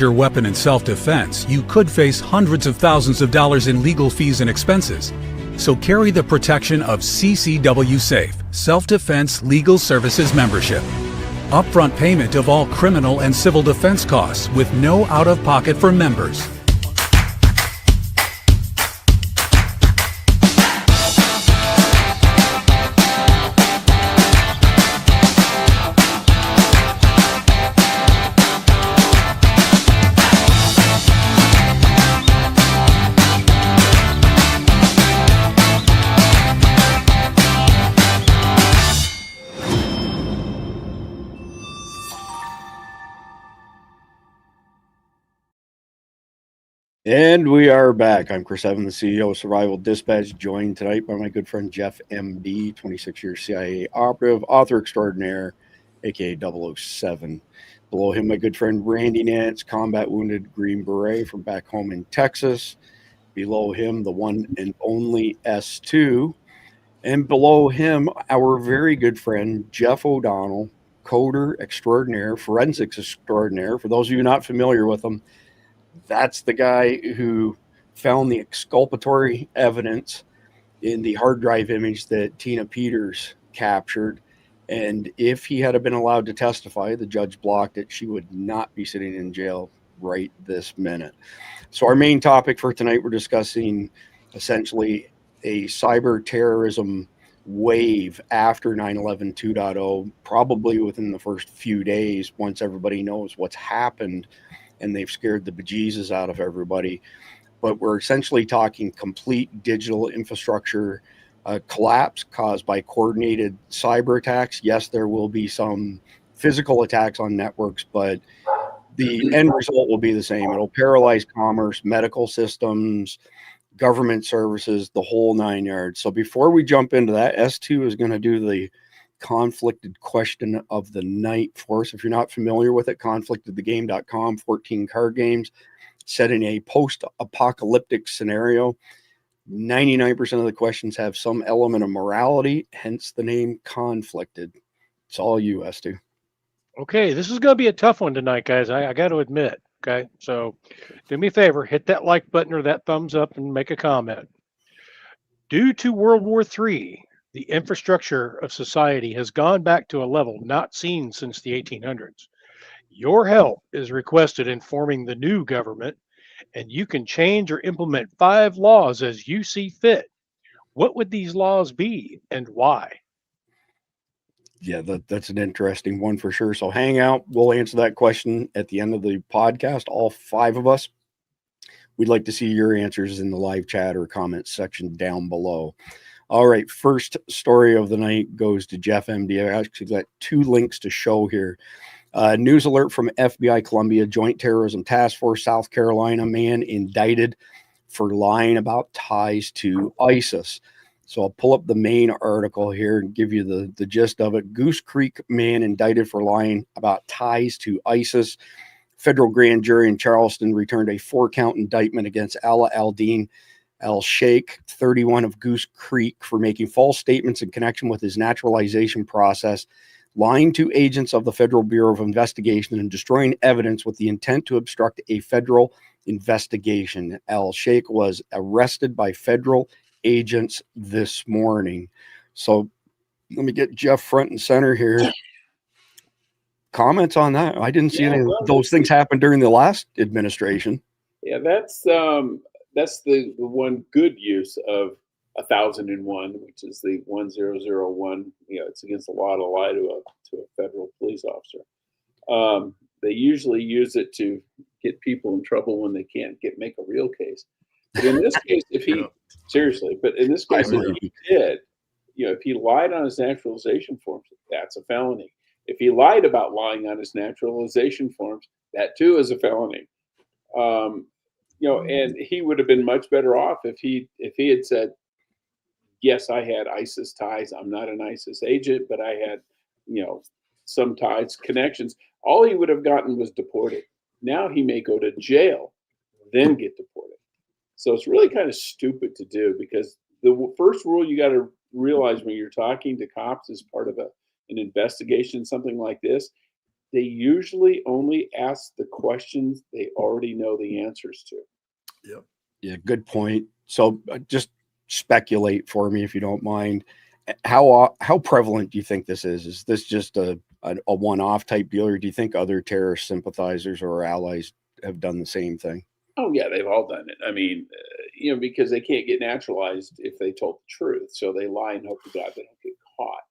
your weapon in self-defense, you could face hundreds of thousands of dollars in legal fees and expenses. So carry the protection of CCW Safe, Self-Defense Legal Services membership. Upfront payment of all criminal and civil defense costs with no out-of-pocket for members. And we are back. I'm Chris Evans, the CEO of Survival Dispatch, joined tonight by my good friend Jeff MD, 26-year CIA operative, author extraordinaire, aka 007. Below him, my good friend Randy Nance, combat wounded Green Beret from back home in Texas. Below him, the one and only S2. And below him, our very good friend Jeff O'Donnell, coder extraordinaire, forensics extraordinaire. For those of you not familiar with him, that's the guy who found the exculpatory evidence in the hard drive image that Tina Peters captured. And if he had been allowed to testify, the judge blocked it. She would not be sitting in jail right this minute. So our main topic for tonight, we're discussing essentially a cyber terrorism wave after 9/11 2.0, probably within the first few days, once everybody knows what's happened and they've scared the bejesus out of everybody. But we're essentially talking complete digital infrastructure collapse caused by coordinated cyber attacks. Yes, there will be some physical attacks on networks, but the end result will be the same. It'll paralyze commerce, medical systems, government services, the whole nine yards. So before we jump into that, S2 is going to do the conflicted question of the night for us. If you're not familiar with it, conflictedthegame.com, 14 card games set in a post-apocalyptic scenario. 99% of the questions have some element of morality, hence the name Conflicted. It's all you, S2. Okay, this is going to be a tough one tonight, guys. I got to admit. Okay, so do me a favor, hit that like button or that thumbs up and make a comment. Due to World War III, the infrastructure of society has gone back to a level not seen since the 1800s. Your help is requested in forming the new government, and you can change or implement 5 laws as you see fit. What would these laws be and why? Yeah, that's an interesting one for sure. So hang out. We'll answer that question at the end of the podcast, all 5 of us. We'd like to see your answers in the live chat or comments section down below. All right, first story of the night goes to Jeff MD. I actually got 2 links to show here. News alert from FBI Columbia Joint Terrorism Task Force, South Carolina. Man indicted for lying about ties to ISIS. So I'll pull up the main article here and give you the gist of it. Goose Creek man indicted for lying about ties to ISIS. Federal grand jury in Charleston returned a 4-count indictment against Ala al-Din al-Sheikh, 31 of Goose Creek, for making false statements in connection with his naturalization process, lying to agents of the Federal Bureau of Investigation, and destroying evidence with the intent to obstruct a federal investigation. Al-Sheikh was arrested by federal agents this morning. So let me get Jeff front and center here. Comments on that? I didn't see any of those things happen during the last administration. Yeah, that's the one good use of 1001, which is the 1001. You know, it's against the law to lie to a federal police officer. They usually use it to get people in trouble when they can't make a real case. But in this case, if he did, if he lied on his naturalization forms, that's a felony. If he lied about lying on his naturalization forms, that too is a felony. And he would have been much better off if he had said, yes, I had ISIS ties. I'm not an ISIS agent, but I had, some ties, connections. All he would have gotten was deported. Now he may go to jail, then get deported. So it's really kind of stupid to do, because the first rule you got to realize when you're talking to cops as part of an investigation, something like this, they usually only ask the questions they already know the answers to. Yep. Yeah, good point. So just speculate for me, if you don't mind. How prevalent do you think this is? Is this just a one-off type deal, or do you think other terrorist sympathizers or allies have done the same thing? Oh yeah, they've all done it. I mean, because they can't get naturalized if they told the truth, so they lie and hope to God they don't get caught.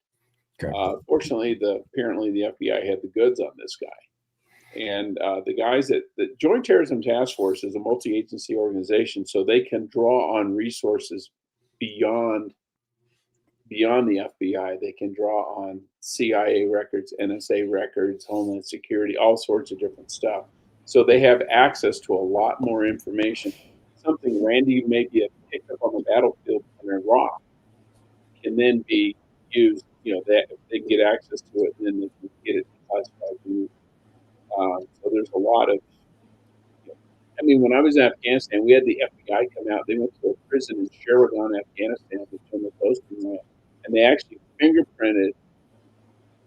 Okay. Fortunately, apparently the FBI had the goods on this guy, and the guys that the Joint Terrorism Task Force is a multi-agency organization, so they can draw on resources beyond the FBI. They can draw on CIA records, NSA records, Homeland Security, all sorts of different stuff. So they have access to a lot more information. Something Randy maybe had picked up on the battlefield in Iraq can then be used. That they can get access to it, and then they can get it classified. So there's a lot of. I mean, when I was in Afghanistan, we had the FBI come out. They went to a prison in Sheridan, Afghanistan, the General Posting went, and they actually fingerprinted,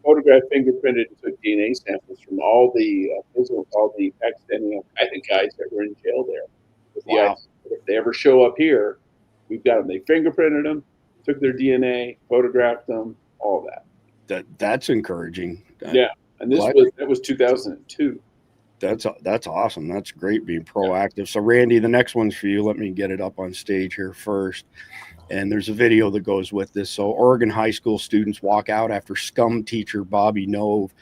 fingerprinted, and took DNA samples from all the Pakistani Al-Qaeda guys that were in jail there. With the idea that if they ever show up here, we've got them. They fingerprinted them, took their DNA, photographed them, all that. That's encouraging. Yeah, and that was 2002. That's awesome. That's great being proactive. Yeah. So Randy, the next one's for you. Let me get it up on stage here first. And there's a video that goes with this. So Oregon high school students walk out after scum teacher Bobby Nove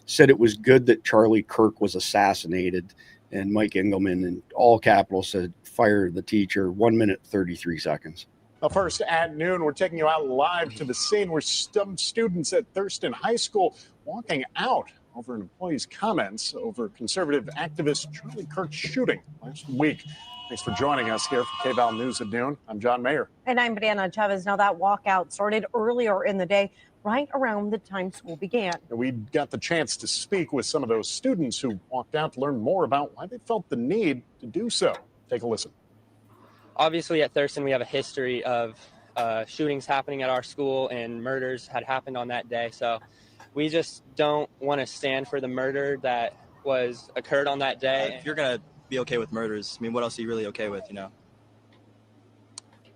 said it was good that Charlie Kirk was assassinated. And Mike Engelman, in all capitals, said fire the teacher. 1 minute, 33 seconds. Well, first at noon, we're taking you out live to the scene where some students at Thurston High School walking out over an employee's comments over conservative activist Charlie Kirk's shooting last week. Thanks for joining us here for KVAL News at noon. I'm John Mayer. And I'm Brianna Chavez. Now, that walkout started earlier in the day, right around the time school began. And we got the chance to speak with some of those students who walked out to learn more about why they felt the need to do so. Take a listen. Obviously, at Thurston, we have a history of shootings happening at our school, and murders had happened on that day. So we just don't want to stand for the murder that occurred on that day. If you're going to be okay with murders, I mean, what else are you really okay with,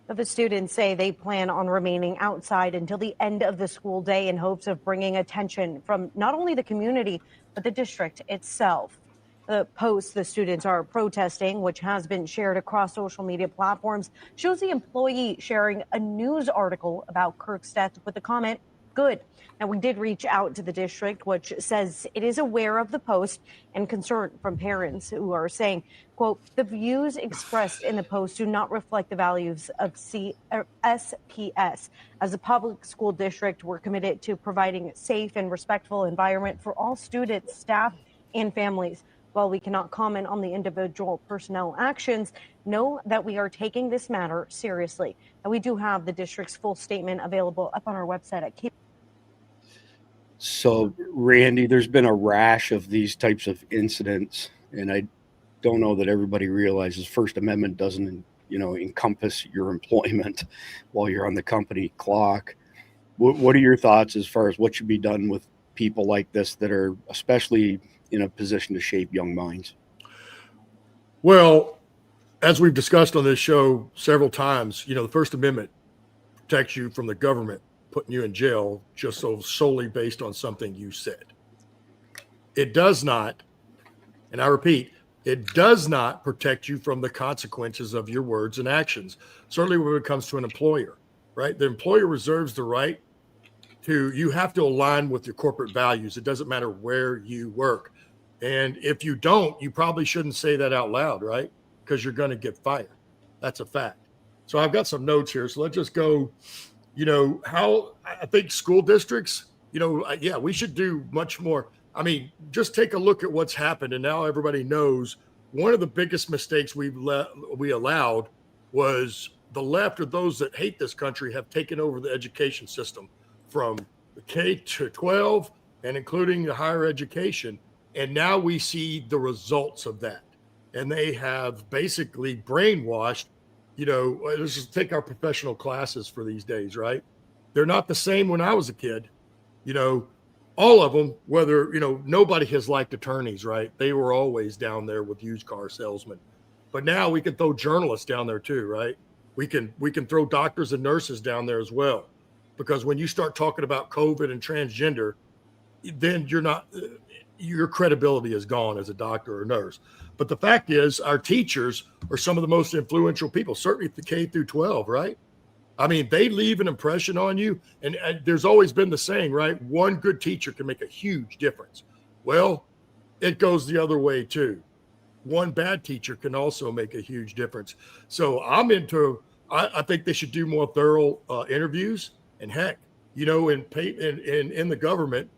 The students say they plan on remaining outside until the end of the school day in hopes of bringing attention from not only the community, but the district itself. The post the students are protesting, which has been shared across social media platforms, shows the employee sharing a news article about Kirk's death with the comment, "Good." Now, we did reach out to the district, which says it is aware of the post and concern from parents who are saying, quote, "The views expressed in the post do not reflect the values of SPS. As a public school district, we're committed to providing a safe and respectful environment for all students, staff, and families. While we cannot comment on the individual personnel actions, know that we are taking this matter seriously." And we do have the district's full statement available up on our website at Keep. So, Randy, there's been a rash of these types of incidents, and I don't know that everybody realizes First Amendment doesn't, encompass your employment while you're on the company clock. What are your thoughts as far as what should be done with people like this that are especially in a position to shape young minds? Well, as we've discussed on this show several times, the First Amendment protects you from the government putting you in jail just solely based on something you said. It does not, and I repeat, it does not protect you from the consequences of your words and actions. Certainly when it comes to an employer, right? The employer reserves the right you have to align with your corporate values. It doesn't matter where you work. And if you don't, you probably shouldn't say that out loud, right? Because you're going to get fired. That's a fact. So I've got some notes here. So let's just go, how I think school districts, we should do much more. I mean, just take a look at what's happened. And now everybody knows one of the biggest mistakes we allowed was the left, or those that hate this country, have taken over the education system from the K to 12 and including the higher education. And now we see the results of that. And they have basically brainwashed, let's just take our professional classes for these days, right? They're not the same when I was a kid. all of them, whether, nobody has liked attorneys, right? They were always down there with used car salesmen. But now we can throw journalists down there too, right? We can throw doctors and nurses down there as well. Because when you start talking about COVID and transgender, then your credibility is gone as a doctor or nurse. But the fact is, our teachers are some of the most influential people, certainly at the K through 12, right? I mean, they leave an impression on you. And there's always been the saying, right? One good teacher can make a huge difference. Well, it goes the other way too. One bad teacher can also make a huge difference. So I think they should do more thorough interviews. And heck, in the government,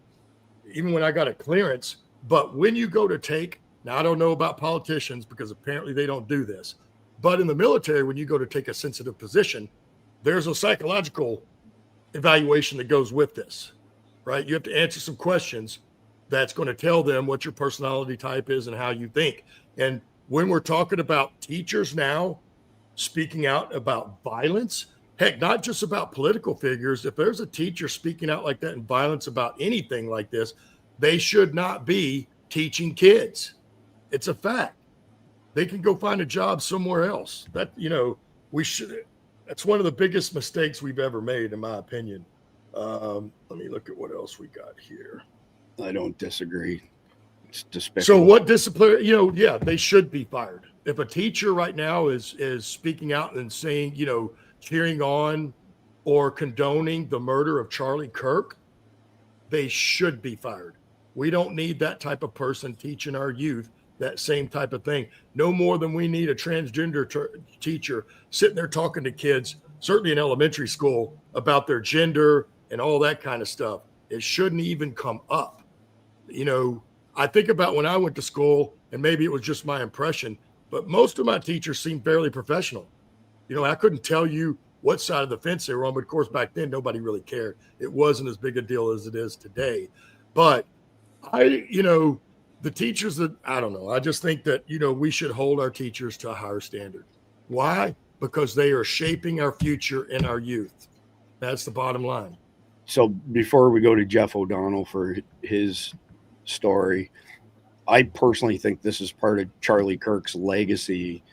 even when I got a clearance, but when you go to take, now I don't know about politicians because apparently they don't do this, but in the military, when you go to take a sensitive position, there's a psychological evaluation that goes with this, right? You have to answer some questions that's going to tell them what your personality type is and how you think. And when we're talking about teachers now speaking out about violence, heck, not just about political figures. If there's a teacher speaking out like that in violence about anything like this, they should not be teaching kids. It's a fact. They can go find a job somewhere else. That's one of the biggest mistakes we've ever made, in my opinion. Let me look at what else we got here. I don't disagree. It's despicable. So what discipline, they should be fired. If a teacher right now is speaking out and saying, cheering on or condoning the murder of Charlie Kirk, they should be fired. We don't need that type of person teaching our youth that same type of thing. No more than we need a transgender teacher sitting there talking to kids, certainly in elementary school, about their gender and all that kind of stuff. It shouldn't even come up. I think about when I went to school, and maybe it was just my impression, but most of my teachers seemed fairly professional. I couldn't tell you what side of the fence they were on, but of course back then nobody really cared. It wasn't as big a deal as it is today. But the teachers I don't know. I just think that, we should hold our teachers to a higher standard. Why? Because they are shaping our future and our youth. That's the bottom line. So before we go to Jeff O'Donnell for his story, I personally think this is part of Charlie Kirk's legacy,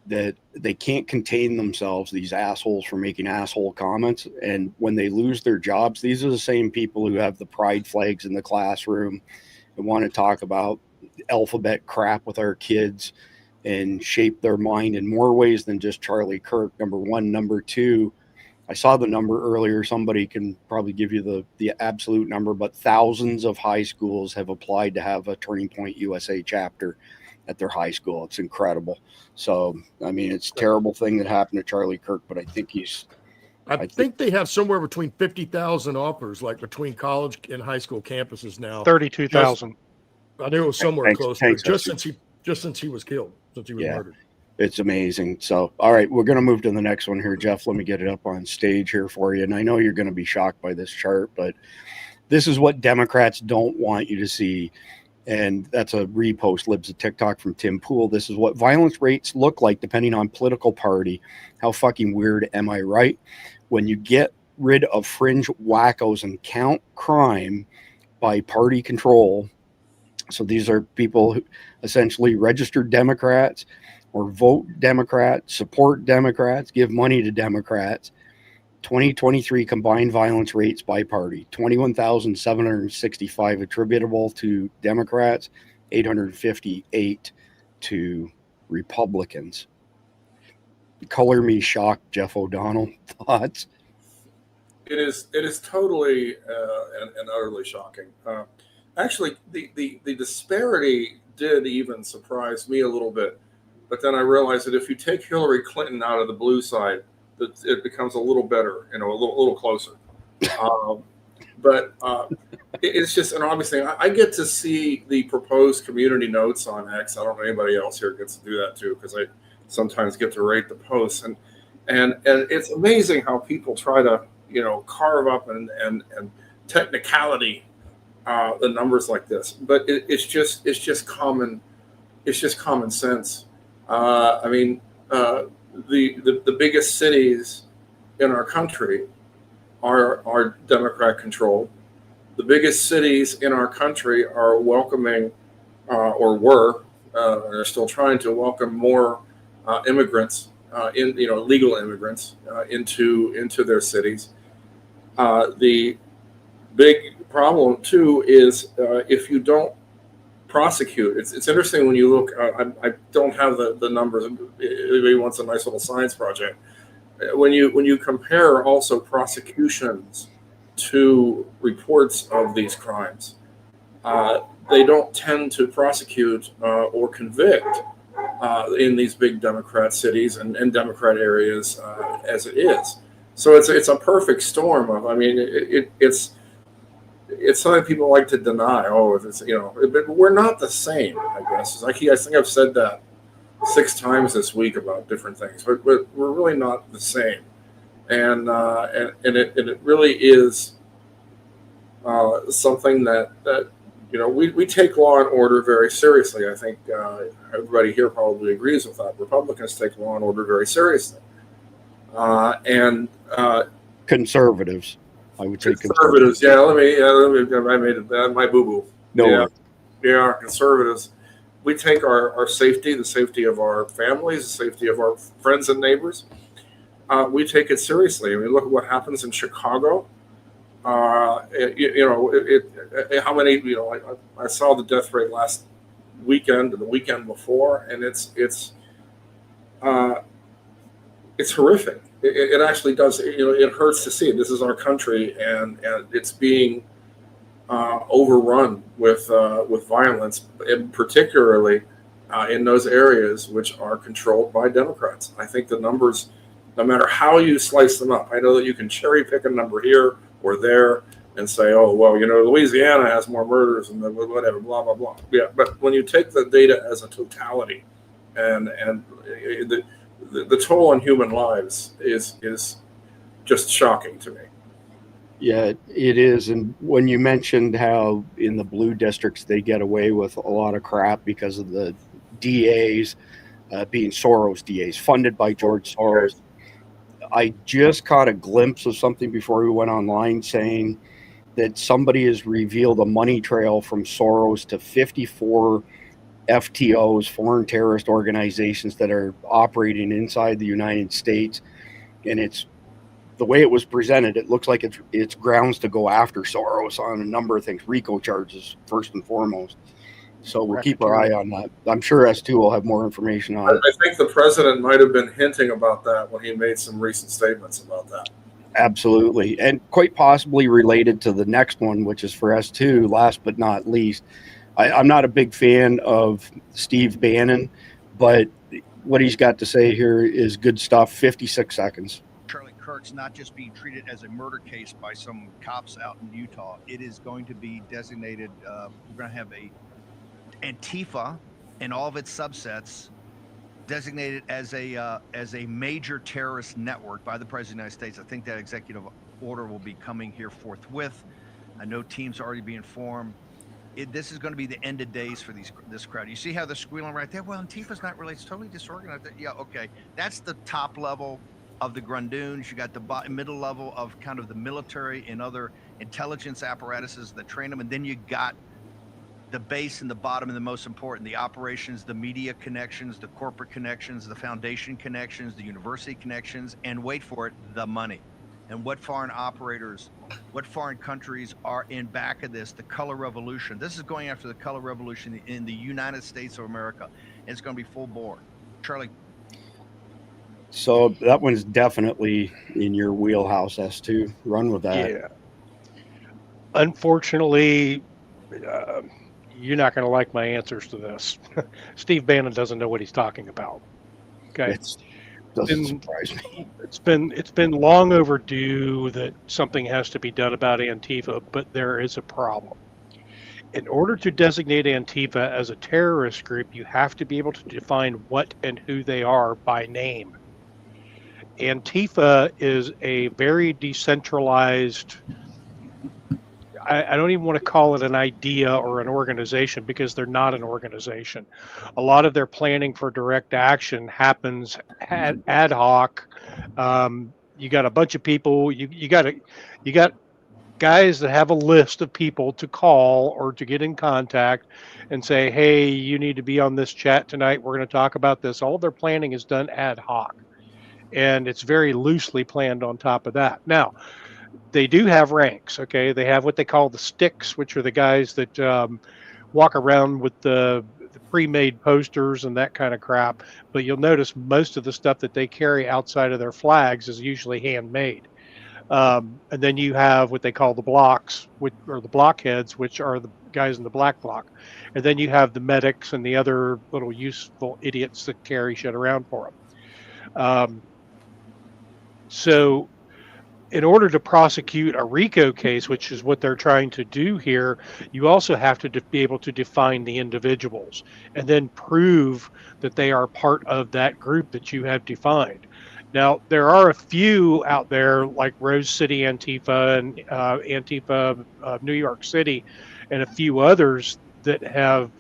that they can't contain themselves, these assholes, from making asshole comments. And when they lose their jobs, these are the same people who have the pride flags in the classroom and want to talk about alphabet crap with our kids and shape their mind in more ways than just Charlie Kirk, number one. Number two, I saw the number earlier. Somebody can probably give you the absolute number, but thousands of high schools have applied to have a Turning Point USA chapter at their high school. It's incredible. So, I mean, it's a terrible thing that happened to Charlie Kirk, but I think I think they have somewhere between 50,000 offers, like between college and high school campuses now. 32,000. I knew it was somewhere close, just since he was killed, since he was murdered. It's amazing. So, all right, we're going to move to the next one here, Jeff. Let me get it up on stage here for you. And I know you're going to be shocked by this chart, but this is what Democrats don't want you to see. And that's a repost, Libs of TikTok from Tim Pool. This is what violence rates look like depending on political party. How fucking weird am I, right? When you get rid of fringe wackos and count crime by party control. So these are people who essentially registered Democrats or vote Democrats, support Democrats, give money to Democrats. 2023 combined violence rates by party, 21,765 attributable to Democrats, 858 to Republicans. Color me shocked, Jeff O'Donnell. Thoughts? It is totally and utterly shocking. Actually, the disparity did even surprise me a little bit. But then I realized that if you take Hillary Clinton out of the blue side, that it becomes a little better, a little closer. But it's just an obvious thing. I get to see the proposed community notes on X. I don't know anybody else here gets to do that too, because I sometimes get to rate the posts, and it's amazing how people try to carve up and technicality the numbers like this. But it's just common sense. The biggest cities in our country are Democrat controlled. the biggest cities in our country are welcoming, or were, and are still trying to welcome more immigrants, legal immigrants into their cities. The big problem too is if you don't prosecute. It's interesting when you look. I don't have the numbers. Everybody wants a nice little science project. When you compare also prosecutions to reports of these crimes, they don't tend to prosecute or convict in these big Democrat cities and Democrat areas as it is. So it's a perfect storm of. I mean, it's something people like to deny. Oh, it's but we're not the same. I guess I think I've said that 6 times this week about different things, but we're really not the same, and it really is something that we take law and order very seriously. I think everybody here probably agrees with that. Republicans take law and order very seriously, and conservatives. I would say conservatives. Yeah, let me. I made it my boo boo. No. Yeah, conservatives. We take our safety, the safety of our families, the safety of our friends and neighbors. We take it seriously. I mean, look at what happens in Chicago. How many? I saw the death rate last weekend or the weekend before, and it's horrific. It actually does. It hurts to see. This is our country, and it's being overrun with violence, and particularly in those areas which are controlled by Democrats. I think the numbers, no matter how you slice them up, I know that you can cherry pick a number here or there and say, oh, well, Louisiana has more murders and whatever, blah, blah, blah. Yeah, but when you take the data as a totality and the toll on human lives is just shocking to me. Yeah, it is. And when you mentioned how in the blue districts they get away with a lot of crap because of the DAs being Soros DAs, funded by George Soros, I just caught a glimpse of something before we went online saying that somebody has revealed a money trail from Soros to 54 FTOs, foreign terrorist organizations that are operating inside the United States. And it's the way it was presented, it looks like it's grounds to go after Soros on a number of things, RICO charges first and foremost. So we'll keep our eye on that. I'm sure S2 will have more information on it. I think the president might have been hinting about that when he made some recent statements about that. Absolutely. And quite possibly related to the next one, which is for S2, last but not least. I'm not a big fan of Steve Bannon, but what he's got to say here is good stuff. 56 seconds. Charlie Kirk's not just being treated as a murder case by some cops out in Utah. It is going to be designated. We're going to have a Antifa and all of its subsets designated as a major terrorist network by the President of the United States. I think that executive order will be coming here forthwith. I know teams are already being formed. This is going to be the end of days for this crowd. You see how they're squealing right there? Well, Antifa's not really, it's totally disorganized. Yeah, okay. That's the top level of the Grundoons. You got the middle level of kind of the military and other intelligence apparatuses that train them. And then you got the base and the bottom and the most important, the operations, the media connections, the corporate connections, the foundation connections, the university connections, and wait for it, the money. And what foreign operators, what foreign countries are in back of this, the color revolution. This is going after the color revolution in the United States of America. And it's going to be full bore. Charlie. So that one's definitely in your wheelhouse, S2. Run with that. Yeah. Unfortunately, you're not going to like my answers to this. Steve Bannon doesn't know what he's talking about. Okay. Doesn't surprise me. It's been long overdue that something has to be done about Antifa, but there is a problem. In order to designate Antifa as a terrorist group, you have to be able to define what and who they are by name. Antifa is a very decentralized, I don't even want to call it an idea or an organization because they're not an organization. A lot of their planning for direct action happens ad hoc. You got a bunch of people. You got guys that have a list of people to call or to get in contact and say, hey, you need to be on this chat tonight. We're going to talk about this. All their planning is done ad hoc, and it's very loosely planned on top of that. Now, they do have ranks, okay? They have what they call the sticks, which are the guys that walk around with the pre-made posters and that kind of crap. But you'll notice most of the stuff that they carry outside of their flags is usually handmade. And then you have what they call the blocks, or the blockheads, which are the guys in the black block. And then you have the medics and the other little useful idiots that carry shit around for them. So in order to prosecute a RICO case, which is what they're trying to do here, you also have to be able to define the individuals and then prove that they are part of that group that you have defined. Now, there are a few out there like Rose City Antifa and Antifa New York City and a few others that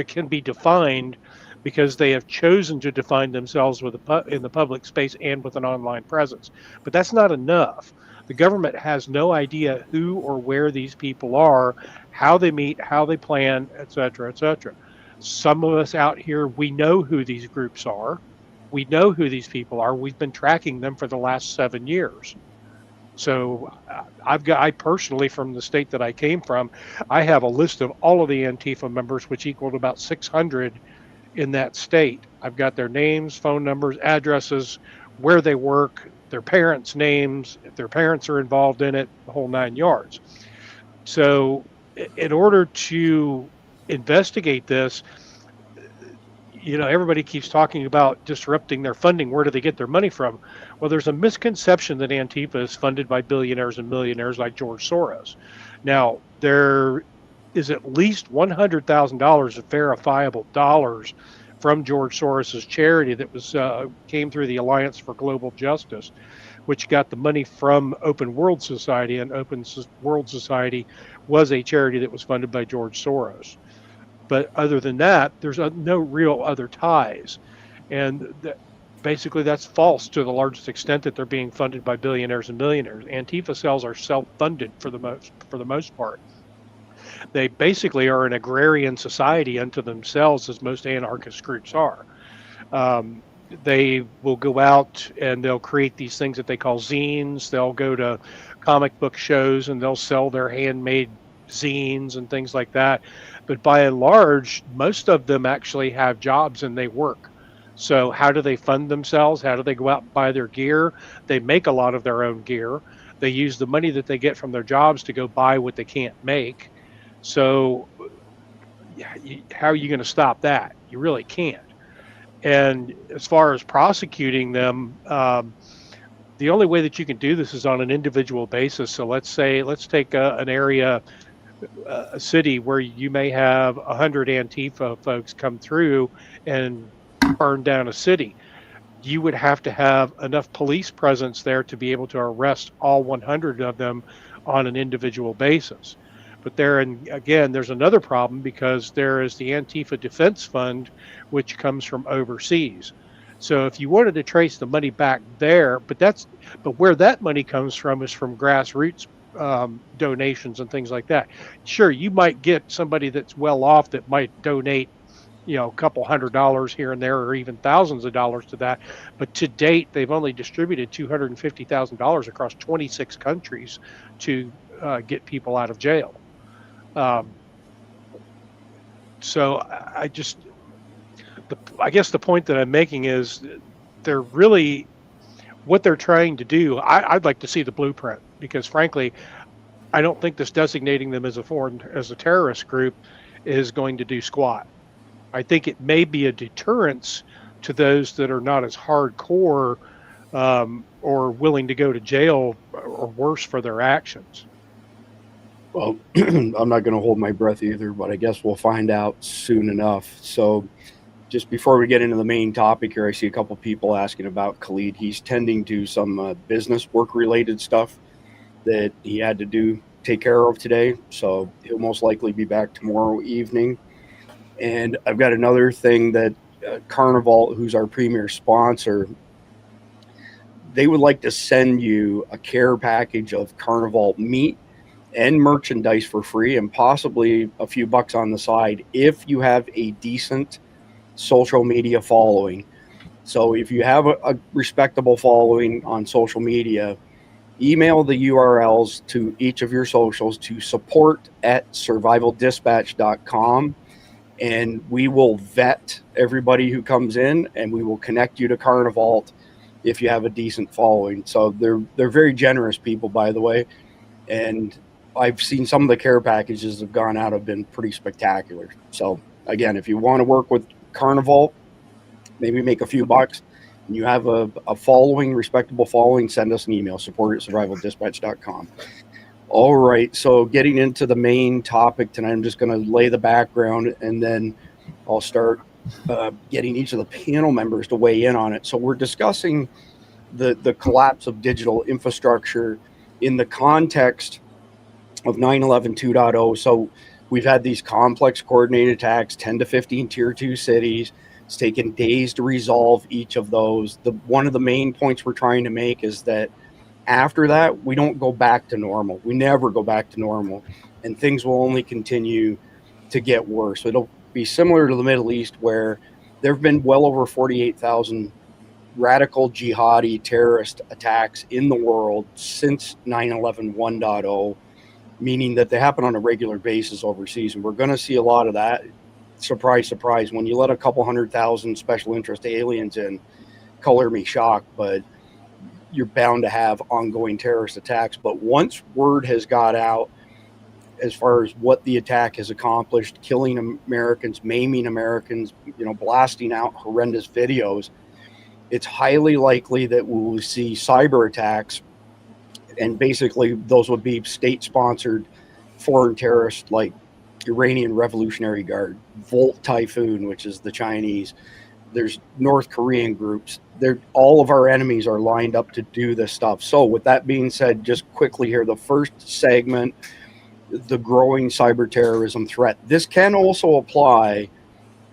can be defined because they have chosen to define themselves in the public space and with an online presence. But that's not enough. The government has no idea who or where these people are, how they meet, how they plan, et cetera, et cetera. Some of us out here, we know who these groups are. We know who these people are. We've been tracking them for the last 7 years. So I personally, from the state that I came from, I have a list of all of the Antifa members, which equaled about 600 in that state. I've got their names, phone numbers, addresses, where they work, their parents' names, if their parents are involved in it, the whole 9 yards. So in order to investigate this, everybody keeps talking about disrupting their funding. Where do they get their money from? Well, there's a misconception that Antifa is funded by billionaires and millionaires like George Soros. Now, there is at least $100,000 of verifiable dollars from George Soros's charity that came through the Alliance for Global Justice, which got the money from Open World Society, and Open World Society was a charity that was funded by George Soros. But other than that, there's no real other ties. And basically that's false to the largest extent that they're being funded by billionaires and millionaires. Antifa cells are self-funded for the most part. They basically are an agrarian society unto themselves, as most anarchist groups are. They will go out and they'll create these things that they call zines. They'll go to comic book shows and they'll sell their handmade zines and things like that. But by and large, most of them actually have jobs and they work. So how do they fund themselves? How do they go out and buy their gear? They make a lot of their own gear. They use the money that they get from their jobs to go buy what they can't make. So how are you going to stop that? You really can't. And as far as prosecuting them, the only way that you can do this is on an individual basis. So let's take an area, a city where you may have 100 Antifa folks come through and burn down a city. You would have to have enough police presence there to be able to arrest all 100 of them on an individual basis. But there's another problem, because there is the Antifa Defense Fund, which comes from overseas. So if you wanted to trace the money back there, but where that money comes from is from grassroots donations and things like that. Sure, you might get somebody that's well off that might donate, a couple $100 here and there, or even thousands of dollars to that. But to date, they've only distributed $250,000 across 26 countries to get people out of jail. So I guess the point that I'm making is they're really, what they're trying to do, I'd like to see the blueprint, because frankly, I don't think this designating them as a terrorist group is going to do squat. I think it may be a deterrence to those that are not as hardcore or willing to go to jail or worse for their actions. Well, I'm not going to hold my breath either, but I guess we'll find out soon enough. So just before we get into the main topic here, I see a couple people asking about Khalid. He's tending to some business work-related stuff that he had to take care of today. So he'll most likely be back tomorrow evening. And I've got another thing that Carnival, who's our premier sponsor, they would like to send you a care package of Carnival meat and merchandise for free, and possibly a few bucks on the side if you have a decent social media following. So if you have a respectable following on social media, email the URLs to each of your socials to support@survivaldispatch.com, and we will vet everybody who comes in, and we will connect you to Carnivalt if you have a decent following. So they're very generous people, by the way, and I've seen some of the care packages that have gone out have been pretty spectacular. So again, if you want to work with Carnivalt, maybe make a few bucks, and you have a following, respectable following, send us an email, support@survivaldispatch.com. All right, so getting into the main topic tonight, I'm just going to lay the background, and then I'll start getting each of the panel members to weigh in on it. So we're discussing the collapse of digital infrastructure in the context of 9/11 2.0. So we've had these complex coordinated attacks, 10 to 15 tier 2 cities. It's taken days to resolve each of those. One of the main points we're trying to make is that after that, we don't go back to normal. We never go back to normal, and things will only continue to get worse. It'll be similar to the Middle East, where there have been well over 48,000 radical jihadi terrorist attacks in the world since 9/11 1.0, meaning that they happen on a regular basis overseas, and we're going to see a lot of that. Surprise, surprise, when you let a couple 100,000 special interest aliens in, color me shocked, but you're bound to have ongoing terrorist attacks. But once word has got out as far as what the attack has accomplished, killing Americans, maiming Americans, blasting out horrendous videos, it's highly likely that we will see cyber attacks, and basically those would be state-sponsored foreign terrorists like Iranian Revolutionary Guard, Volt Typhoon, which is the Chinese. There's North Korean groups. All of our enemies are lined up to do this stuff. So with that being said, just quickly here, the first segment, the growing cyber terrorism threat. This can also apply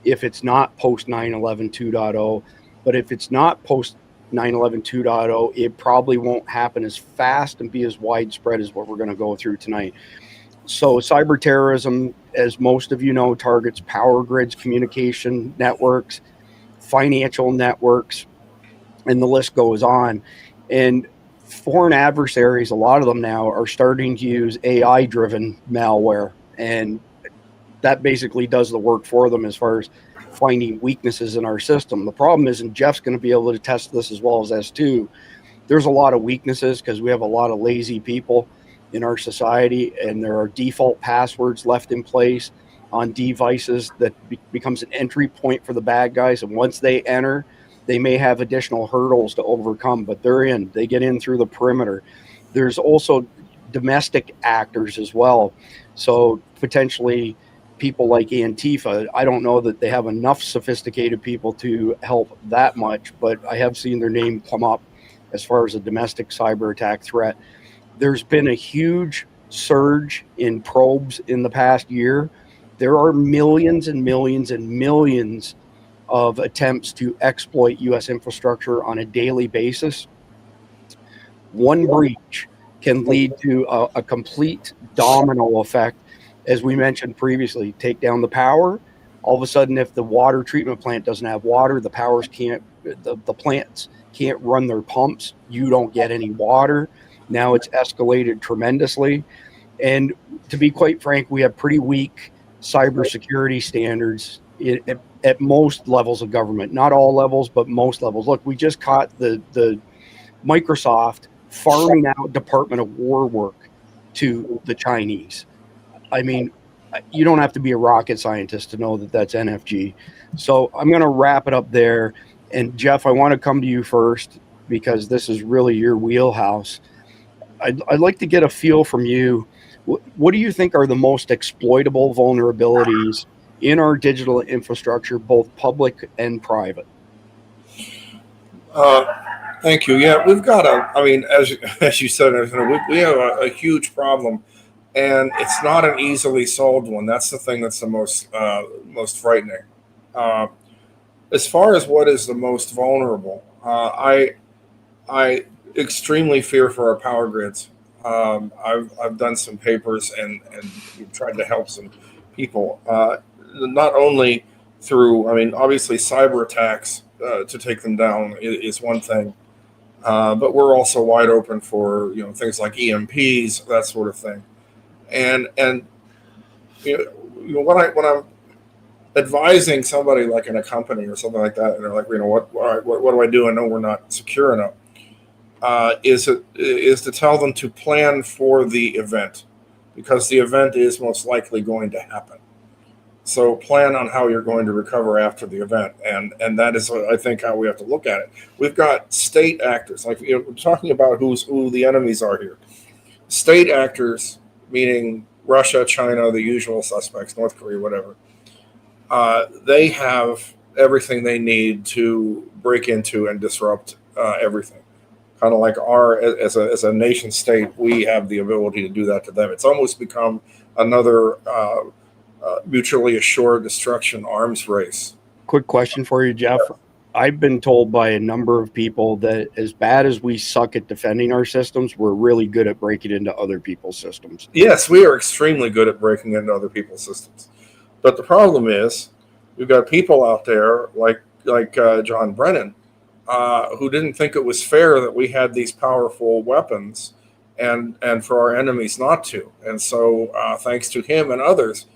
if it's not post 9/11 2.0, but if it's not post 9/11 2.0, it probably won't happen as fast and be as widespread as what we're going to go through tonight. So cyber terrorism, as most of you know, targets power grids, communication networks, financial networks, and the list goes on. And foreign adversaries, a lot of them now, are starting to use AI-driven malware, and that basically does the work for them as far as finding weaknesses in our system. The problem is, and Jeff's going to be able to test this as well as S2, there's a lot of weaknesses because we have a lot of lazy people in our society, and there are default passwords left in place on devices that becomes an entry point for the bad guys. And once they enter, they may have additional hurdles to overcome, but they get in through the perimeter. There's also domestic actors as well. So potentially people like Antifa, I don't know that they have enough sophisticated people to help that much, but I have seen their name come up as far as a domestic cyber attack threat. There's been a huge surge in probes in the past year. There are millions and millions and millions of attempts to exploit U.S. infrastructure on a daily basis. One breach can lead to a complete domino effect. As we mentioned previously, take down the power. All of a sudden, if the water treatment plant doesn't have water, the plants can't run their pumps. You don't get any water. Now it's escalated tremendously. And to be quite frank, we have pretty weak cybersecurity standards at most levels of government. Not all levels, but most levels. Look, we just caught the Microsoft farming out Department of War work to the Chinese. I mean, you don't have to be a rocket scientist to know that that's NFG. So I'm going to wrap it up there. And Jeff, I want to come to you first because this is really your wheelhouse. I'd like to get a feel from you. What do you think are the most exploitable vulnerabilities in our digital infrastructure, both public and private? Thank you. Yeah, we've got as you said, we have a huge problem, and it's not an easily solved one. That's the thing that's the most frightening. As far as what is the most vulnerable, I extremely fear for our power grids. I've done some papers and we've tried to help some people, not only through, I mean, obviously cyber attacks to take them down is one thing, but we're also wide open for things like EMPs, that sort of thing, and when I'm advising somebody like in a company or something like that, and they're like, what do I do? I know we're not secure enough. Is to tell them to plan for the event, because the event is most likely going to happen. So plan on how you're going to recover after the event, and that is, I think, how we have to look at it. We've got state actors, like we're talking about who the enemies are here. State actors, meaning Russia, China, the usual suspects, North Korea, whatever. They have everything they need to break into and disrupt everything. Kind of like as a nation state, we have the ability to do that to them. It's almost become another mutually assured destruction arms race. Quick question for you, Jeff. I've been told by a number of people that as bad as we suck at defending our systems, we're really good at breaking into other people's systems. Yes, we are extremely good at breaking into other people's systems. But the problem is we've got people out there like John Brennan, who didn't think it was fair that we had these powerful weapons and for our enemies not to. And so thanks to him and others,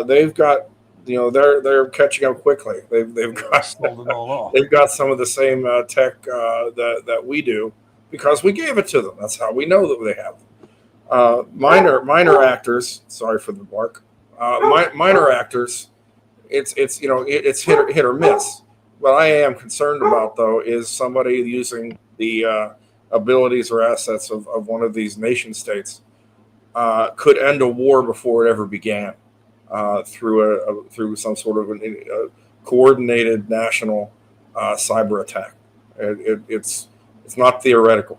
they've got, they're catching up quickly. They've got some of the same tech that we do, because we gave it to them. That's how we know that they have them. Minor actors, sorry for the bark, minor actors, it's hit or miss. What I am concerned about, though, is somebody using the abilities or assets of one of these nation states could end a war before it ever began through some sort of a coordinated national cyber attack. It's not theoretical.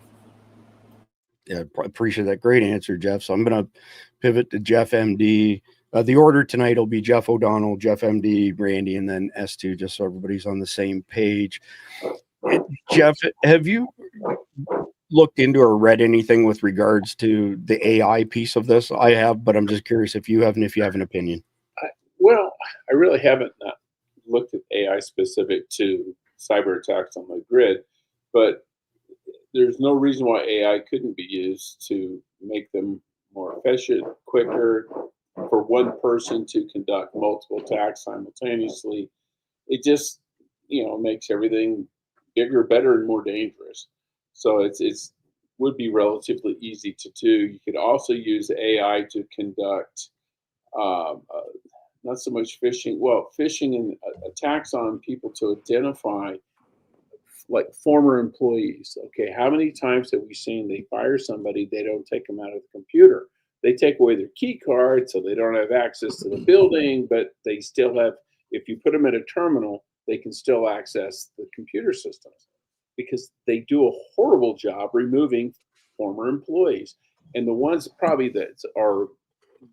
Yeah, appreciate that. Great answer, Jeff. So I'm going to pivot to Jeff MD. The order tonight will be Jeff O'Donnell, Jeff MD, Randy, and then S2, just so everybody's on the same page. Jeff, have you looked into or read anything with regards to the AI piece of this? I have, but I'm just curious if you have an opinion. Well, I really haven't looked at AI specific to cyber attacks on the grid, but there's no reason why AI couldn't be used to make them more efficient, quicker, for one person to conduct multiple attacks simultaneously. It just, makes everything bigger, better, and more dangerous. So it's would be relatively easy to do. You could also use AI to conduct not so much phishing and attacks on people to identify like former employees. Okay, how many times have we seen they fire somebody, they don't take them out of the computer? They take away their key card so they don't have access to the building, but they still have, if you put them at a terminal, they can still access the computer systems, because they do a horrible job removing former employees. And the ones probably that are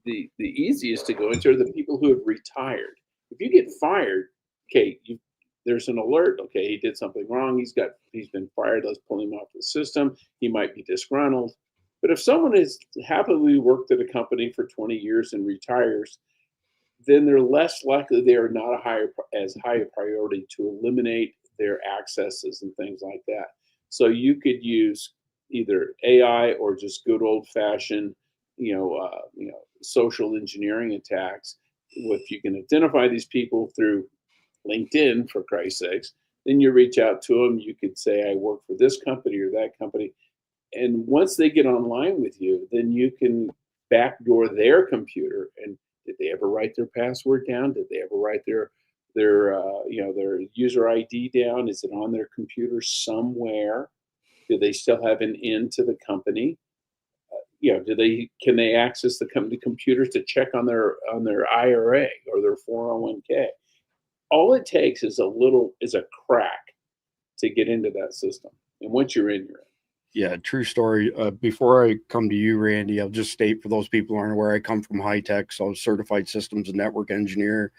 the easiest to go into are the people who have retired. If you get fired, okay, there's an alert. Okay, he did something wrong. He's been fired. Let's pull him off the system. He might be disgruntled. But if someone has happily worked at a company for 20 years and retires, then they're less likely, they are not as high a priority to eliminate their accesses and things like that. So you could use either AI or just good old-fashioned, social engineering attacks. If you can identify these people through LinkedIn, for Christ's sakes, then you reach out to them. You could say, I work for this company or that company. And once they get online with you, then you can backdoor their computer. And did they ever write their password down? Did they ever write their user ID down? Is it on their computer somewhere? Do they still have an in to the company? Can they access the company computers to check on their IRA or their 401k? All it takes is a crack to get into that system. And once you're in, you're in. Yeah, true story. Before I come to you, Randy, I'll just state for those people who aren't aware, I come from high tech, so I was certified systems and network engineer,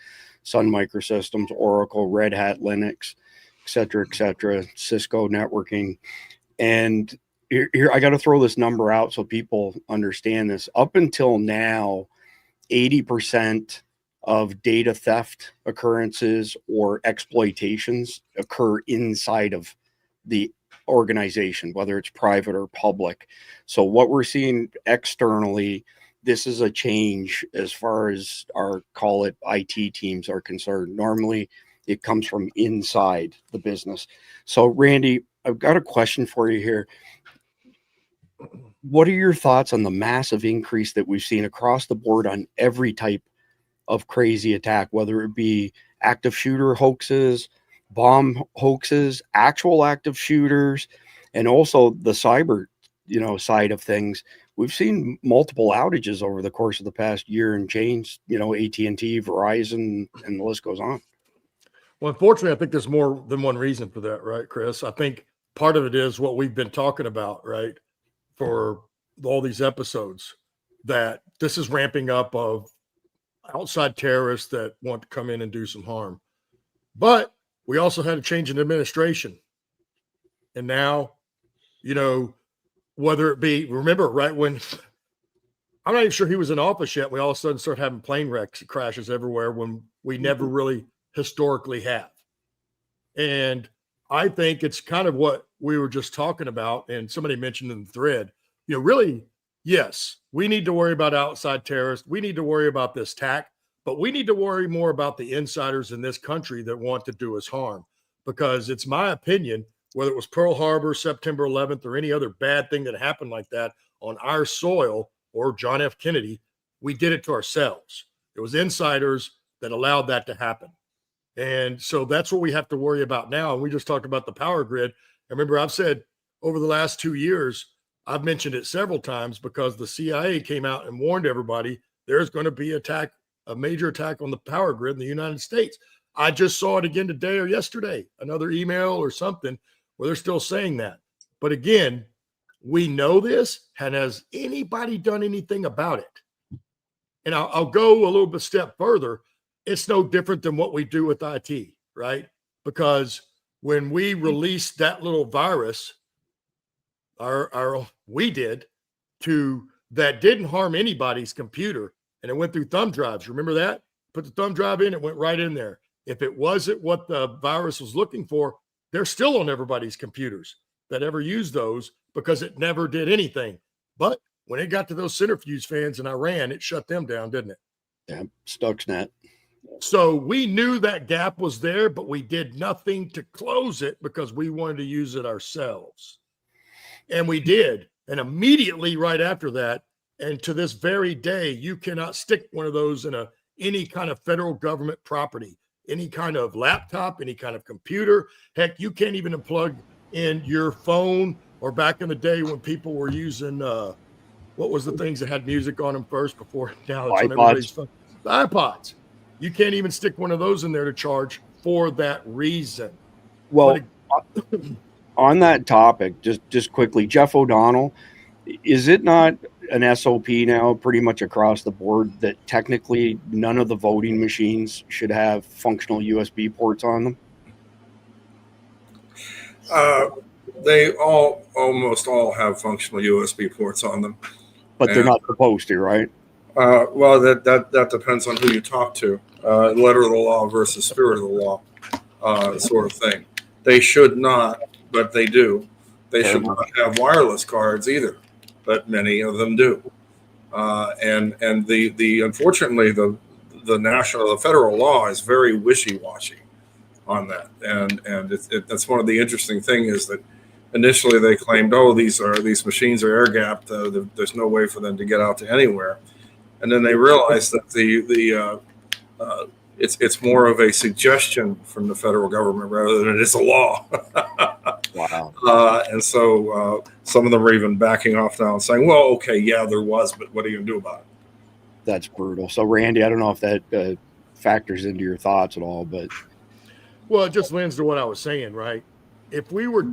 Sun Microsystems, Oracle, Red Hat, Linux, et cetera, Cisco networking. And here I got to throw this number out so people understand this. Up until now, 80% of data theft occurrences or exploitations occur inside of the organization, whether it's private or public. So what we're seeing externally, this is a change as far as our, call it, IT teams are concerned. Normally it comes from inside the business. So Randy, I've got a question for you here. What are your thoughts on the massive increase that we've seen across the board on every type of crazy attack, whether it be active shooter hoaxes, bomb hoaxes, actual active shooters, and also the cyber, side of things? We've seen multiple outages over the course of the past year and change, AT&T, Verizon, and the list goes on. Well, unfortunately, I think there's more than one reason for that, right, Chris? I think part of it is what we've been talking about, right, for all these episodes, that this is ramping up of outside terrorists that want to come in and do some harm. But we also had a change in administration. And now, whether it be, remember, right when, I'm not even sure he was in office yet, we all of a sudden start having plane wrecks, crashes everywhere when we never really historically have. And I think it's kind of what we were just talking about, and somebody mentioned in the thread, really, yes, we need to worry about outside terrorists. We need to worry about this attack, but we need to worry more about the insiders in this country that want to do us harm. Because it's my opinion, whether it was Pearl Harbor, September 11th, or any other bad thing that happened like that on our soil, or John F. Kennedy, we did it to ourselves. It was insiders that allowed that to happen. And so that's what we have to worry about now. And we just talked about the power grid. And remember, I've said over the last 2 years, I've mentioned it several times because the CIA came out and warned everybody there's going to be a major attack on the power grid in the United States. I just saw it again today or yesterday, another email or something where they're still saying that. But again, we know this, and has anybody done anything about it? And I'll go a little bit step further. It's no different than what we do with IT, right? Because when we released that little virus, we did, that didn't harm anybody's computer, and it went through thumb drives. Remember that? Put the thumb drive in, it went right in there. If it wasn't what the virus was looking for, they're still on everybody's computers that ever used those, because it never did anything. But when it got to those centrifuge fans in Iran, it shut them down, didn't it? Yeah, Stuxnet. So we knew that gap was there, but we did nothing to close it because we wanted to use it ourselves. And we did. And immediately right after that, and to this very day, you cannot stick one of those in any kind of federal government property, any kind of laptop, any kind of computer. Heck, you can't even plug in your phone, or back in the day when people were using, what was the things that had music on them first before now it's on everybody's phone? The iPods. You can't even stick one of those in there to charge for that reason. Well, on that topic, just quickly, Jeff O'Donnell, is it not an SOP now pretty much across the board that technically none of the voting machines should have functional USB ports on them? They almost all have functional USB ports on them. But they're not supposed to, right? Well, that depends on who you talk to. Letter of the law versus spirit of the law, sort of thing. They should not, but they do. They should not have wireless cards either, but many of them do. And the unfortunately the federal law is very wishy-washy on that, and that's one of the interesting things is that initially they claimed, these machines are air gapped, there's no way for them to get out to anywhere. And then they realized that it's more of a suggestion from the federal government rather than it is a law. Wow. And so some of them are even backing off now and saying, well, okay, yeah, there was, but what are you going to do about it? That's brutal. So, Randy, I don't know if that factors into your thoughts at all, but. Well, it just lends to what I was saying, right? If we were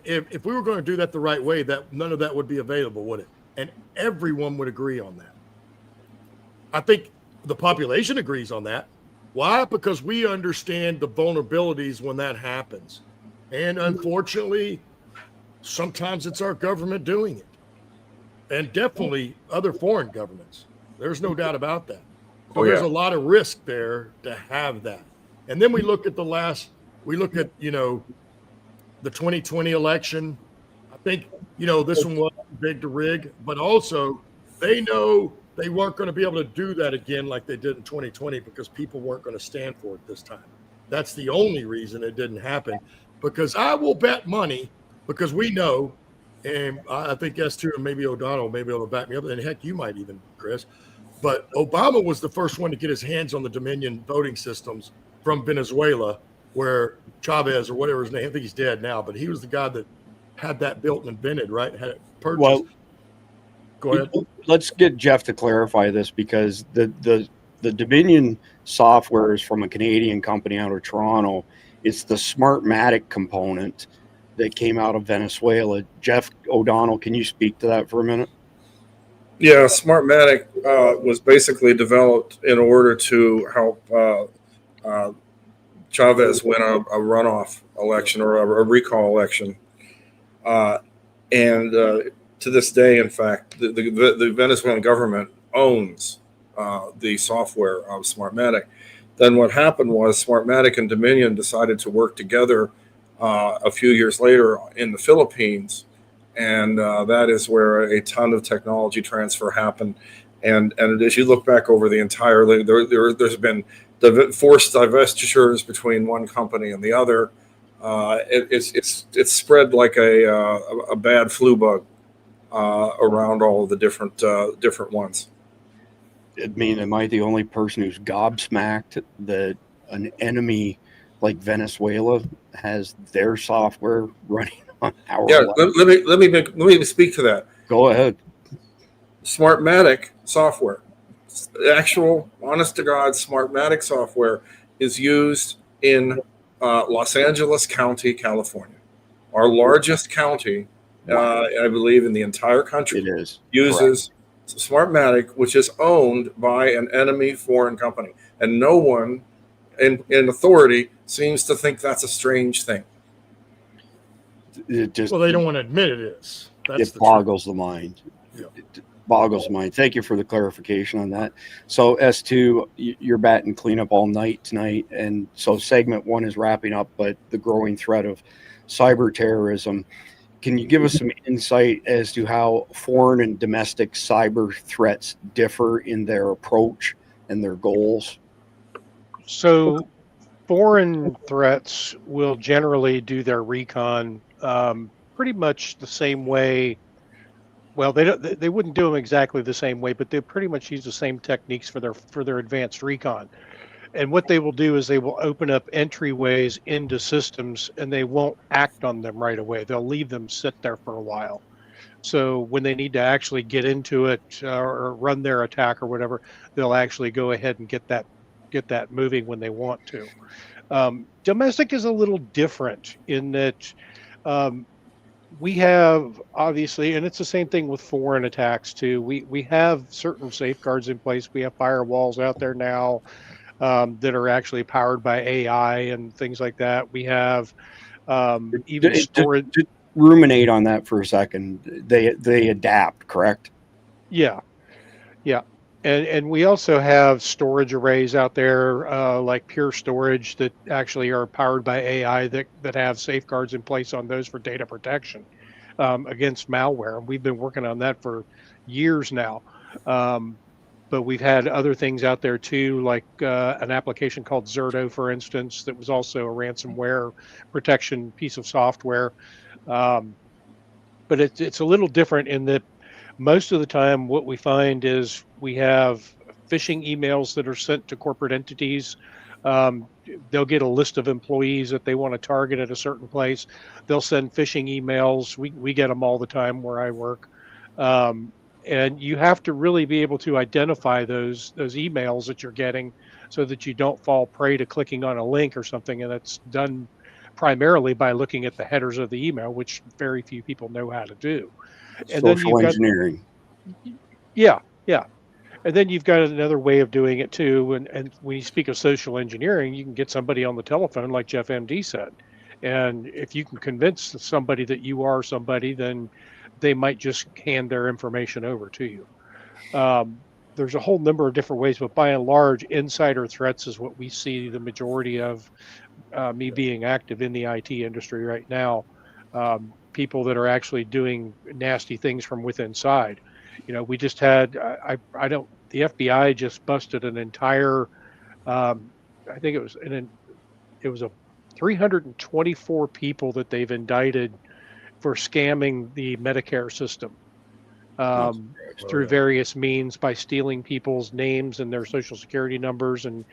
if we were going to do that the right way, that none of that would be available, would it? And everyone would agree on that. I think the population agrees on that. Why? Because we understand the vulnerabilities when that happens. And unfortunately, sometimes it's our government doing it, and definitely other foreign governments. There's no doubt about that. So there's a lot of risk there to have that. And then we look at the 2020 election. I think, this one was big to rig, but also they know they weren't going to be able to do that again like they did in 2020 because people weren't going to stand for it this time. That's the only reason it didn't happen, because I will bet money, because we know, and I think S2 and maybe O'Donnell may be able to back me up, and heck, you might even, Chris, but Obama was the first one to get his hands on the Dominion voting systems from Venezuela, where Chavez, or whatever his name, I think he's dead now, but he was the guy that had that built and invented, right? Had it purchased. Well, go ahead. Let's get Jeff to clarify this, because the Dominion software is from a Canadian company out of Toronto. It's the Smartmatic component that came out of Venezuela. Jeff O'Donnell, can you speak to that for a minute? Yeah, Smartmatic was basically developed in order to help Chavez win a runoff election or a recall election. And to this day, in fact, the Venezuelan government owns the software of Smartmatic. Then what happened was Smartmatic and Dominion decided to work together a few years later in the Philippines. And that is where a ton of technology transfer happened. And as you look back over the entire, there's been forced divestitures between one company and the other. It's spread like a bad flu bug around all of the different ones. I mean, am I the only person who's gobsmacked that an enemy like Venezuela has their software running on our? Yeah, let me speak to that. Go ahead. Smartmatic software, actual honest to God Smartmatic software, is used in Los Angeles County, California, our largest county, I believe, in the entire country. It is uses Smartmatic, which is owned by an enemy foreign company, and no one in authority seems to think that's a strange thing. It just, well, they don't want to admit it is. It boggles the mind. Yeah. It boggles the mind. Thank you for the clarification on that. So S2, you're batting cleanup all night tonight, and so segment 1 is wrapping up, but the growing threat of cyber terrorism. Can you give us some insight as to how foreign and domestic cyber threats differ in their approach and their goals? So foreign threats will generally do their recon pretty much the same way. Well, they wouldn't do them exactly the same way, but they pretty much use the same techniques for their advanced recon. And what they will do is they will open up entryways into systems, and they won't act on them right away. They'll leave them sit there for a while. So when they need to actually get into it or run their attack or whatever, they'll actually go ahead and get that moving when they want to. Domestic is a little different in that we have, obviously, and it's the same thing with foreign attacks too. We have certain safeguards in place. We have firewalls out there now that are actually powered by AI and things like that. We have even storage. To ruminate on that for a second. They adapt, correct? Yeah. And we also have storage arrays out there, like Pure Storage, that actually are powered by AI that have safeguards in place on those for data protection against malware. And we've been working on that for years now. But we've had other things out there too, like an application called Zerto, for instance, that was also a ransomware protection piece of software. But it's a little different in that most of the time what we find is we have phishing emails that are sent to corporate entities. They'll get a list of employees that they want to target at a certain place. They'll send phishing emails. We get them all the time where I work. And you have to really be able to identify those emails that you're getting so that you don't fall prey to clicking on a link or something. And that's done primarily by looking at the headers of the email, which very few people know how to do. And social engineering. Yeah. And then you've got another way of doing it too. And when you speak of social engineering, you can get somebody on the telephone, like Jeff MD said, And if you can convince somebody that you are somebody, then they might just hand their information over to you. There's a whole number of different ways, but by and large, insider threats is what we see the majority of. Me being active in the IT industry right now, people that are actually doing nasty things from within inside. We just had, I don't, the FBI just busted an entire, I think it was a 324 people that they've indicted for scamming the Medicare system through various means by stealing people's names and their social security numbers and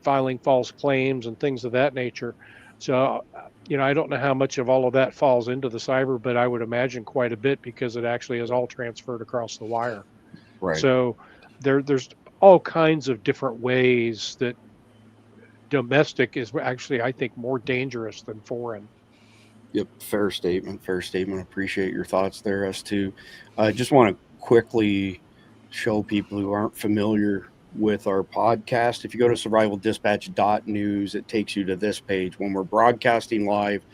filing false claims and things of that nature. So, I don't know how much of all of that falls into the cyber, but I would imagine quite a bit because it actually is all transferred across the wire. Right. So there's all kinds of different ways that domestic is actually, I think, more dangerous than foreign. Yep, fair statement. Appreciate your thoughts there, S2. I just want to quickly show people who aren't familiar with our podcast. If you go to survivaldispatch.news, it takes you to this page. When we're broadcasting live,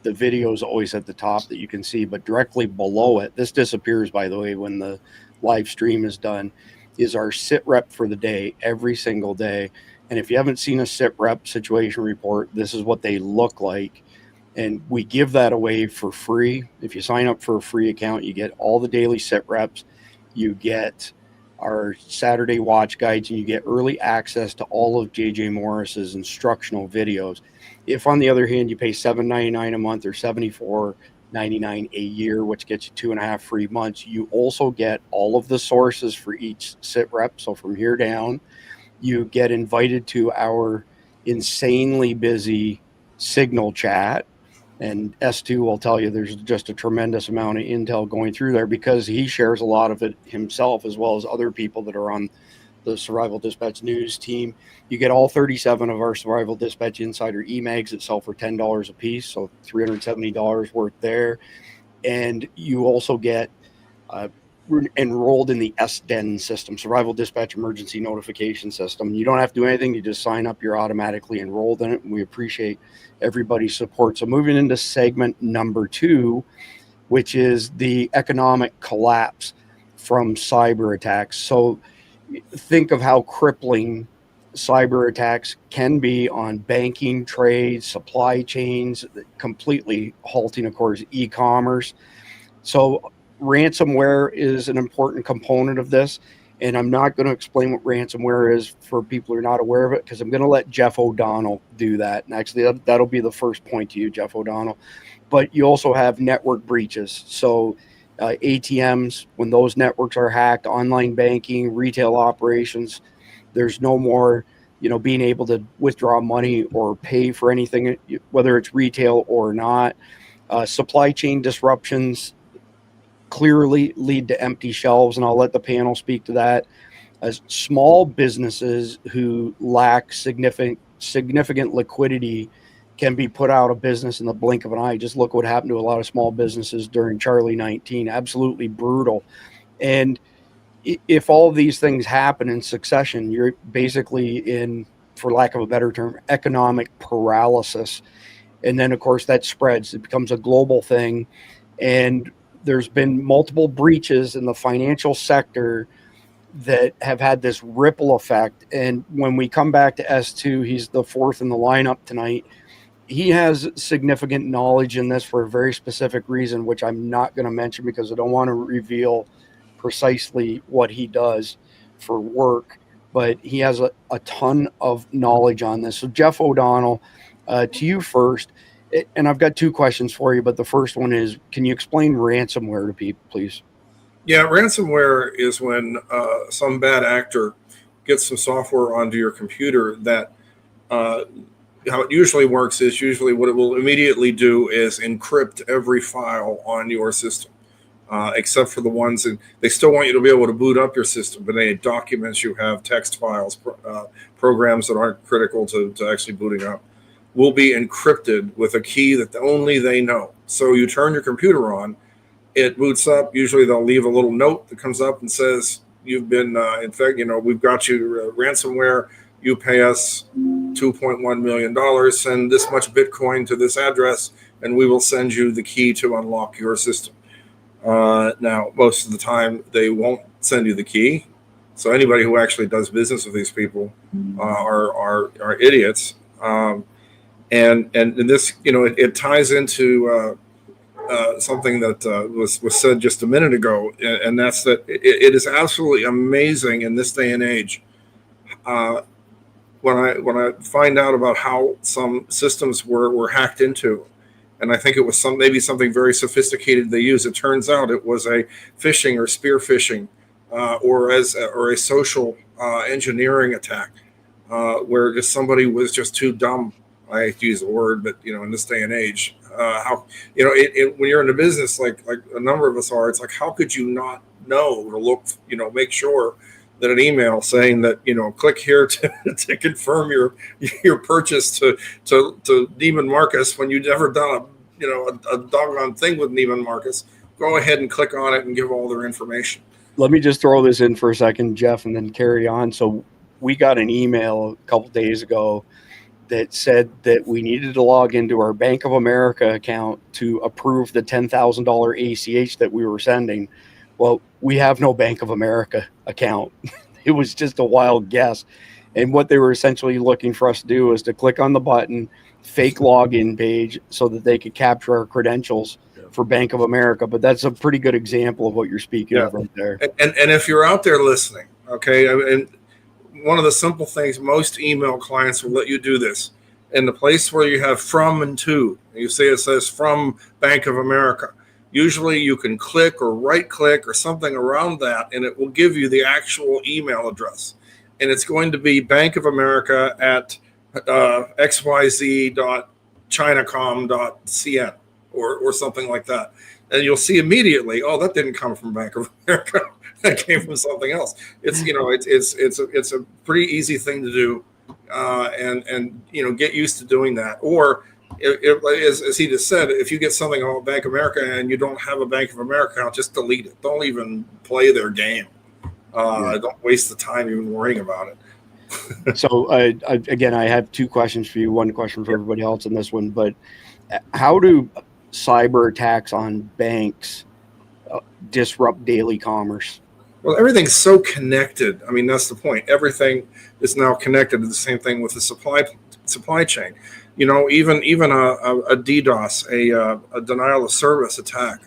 the video is always at the top that you can see, but directly below it, this disappears, by the way, when the live stream is done, is our sit rep for the day, every single day. And if you haven't seen a sit rep situation report, this is what they look like. And we give that away for free. If you sign up for a free account, you get all the daily sit reps. You get our Saturday watch guides, and you get early access to all of JJ Morris's instructional videos. If, on the other hand, you pay $7.99 a month or $74.99 a year, which gets you 2.5 free months, you also get all of the sources for each sit rep. So from here down, you get invited to our insanely busy Signal chat. And S2 will tell you there's just a tremendous amount of intel going through there because he shares a lot of it himself, as well as other people that are on the Survival Dispatch News team. You get all 37 of our Survival Dispatch Insider e-mags that sell for $10 a piece, so $370 worth there. And you also get enrolled in the SDEN system, Survival Dispatch Emergency Notification System. You don't have to do anything. You just sign up. You're automatically enrolled in it. And we appreciate everybody's support. So moving into segment number 2, which is the economic collapse from cyber attacks. So think of how crippling cyber attacks can be on banking, trade, supply chains, completely halting, of course, e-commerce. So ransomware is an important component of this, and I'm not going to explain what ransomware is for people who are not aware of it because I'm going to let Jeff O'Donnell do that. And actually, that'll be the first point to you, Jeff O'Donnell. But you also have network breaches. So ATMs, when those networks are hacked, online banking, retail operations, there's no more, being able to withdraw money or pay for anything, whether it's retail or not. Supply chain disruptions clearly lead to empty shelves, and I'll let the panel speak to that. As small businesses who lack significant liquidity can be put out of business in the blink of an eye. Just look what happened to a lot of small businesses during Charlie 19. Absolutely brutal. And if all of these things happen in succession, you're basically in, for lack of a better term, economic paralysis. And then, of course, that spreads. It becomes a global thing. And there's been multiple breaches in the financial sector that have had this ripple effect. And when we come back to S2, he's the fourth in the lineup tonight. He has significant knowledge in this for a very specific reason, which I'm not going to mention because I don't want to reveal precisely what he does for work, but he has a ton of knowledge on this. So Jeff O'Donnell, to you first. And I've got 2 questions for you, but the first one is, can you explain ransomware to people, please? Yeah, ransomware is when some bad actor gets some software onto your computer that how it usually works is usually what it will immediately do is encrypt every file on your system, except for the ones that they still want you to be able to boot up your system, but any documents you have, text files, programs that aren't critical to actually booting up, will be encrypted with a key that only they know. So you turn your computer on, it boots up. Usually they'll leave a little note that comes up and says, you've been, in fact, we've got you ransomware. you pay us $2.1 million, send this much Bitcoin to this address, and we will send you the key to unlock your system. Now, most of the time, they won't send you the key. So anybody who actually does business with these people are idiots. And this, it ties into something that was said just a minute ago, and that's that it is absolutely amazing in this day and age. When I find out about how some systems were hacked into, and I think it was maybe something very sophisticated they used. It turns out it was a phishing or spear phishing, or a social engineering attack, where just somebody was just too dumb. I hate to use the word, but in this day and age, when you're in a business like a number of us are, it's like, how could you not know to look, make sure that an email saying that, click here to confirm your purchase to Neiman Marcus, when you've never done a doggone thing with Neiman Marcus, go ahead and click on it and give all their information. Let me just throw this in for a second, Jeff, and then carry on. So we got an email a couple days ago that said that we needed to log into our Bank of America account to approve the $10,000 ACH that we were sending. Well, we have no Bank of America account. It was just a wild guess. And what they were essentially looking for us to do was to click on the button, fake login page, so that they could capture our credentials for Bank of America. But that's a pretty good example of what you're speaking of right there. And if you're out there listening, okay, and one of the simple things, most email clients will let you do this. In the place where you have from and to, and you say it says from Bank of America, usually you can click or right click or something around that, and it will give you the actual email address. And it's going to be Bank of America at xyz.chinacom.cn or something like that. And you'll see immediately, oh, that didn't come from Bank of America. That came from something else. It's it's a pretty easy thing to do, and get used to doing that. Or as he just said, if you get something on Bank of America and you don't have a Bank of America account, just delete it. Don't even play their game. Don't waste the time even worrying about it. So again, I have two questions for you. One question for everybody else in this one, but how do cyber attacks on banks disrupt daily commerce? Well, everything's so connected. I mean, that's the point. Everything is now connected. The same thing with the supply chain. Even a DDoS, a denial of service attack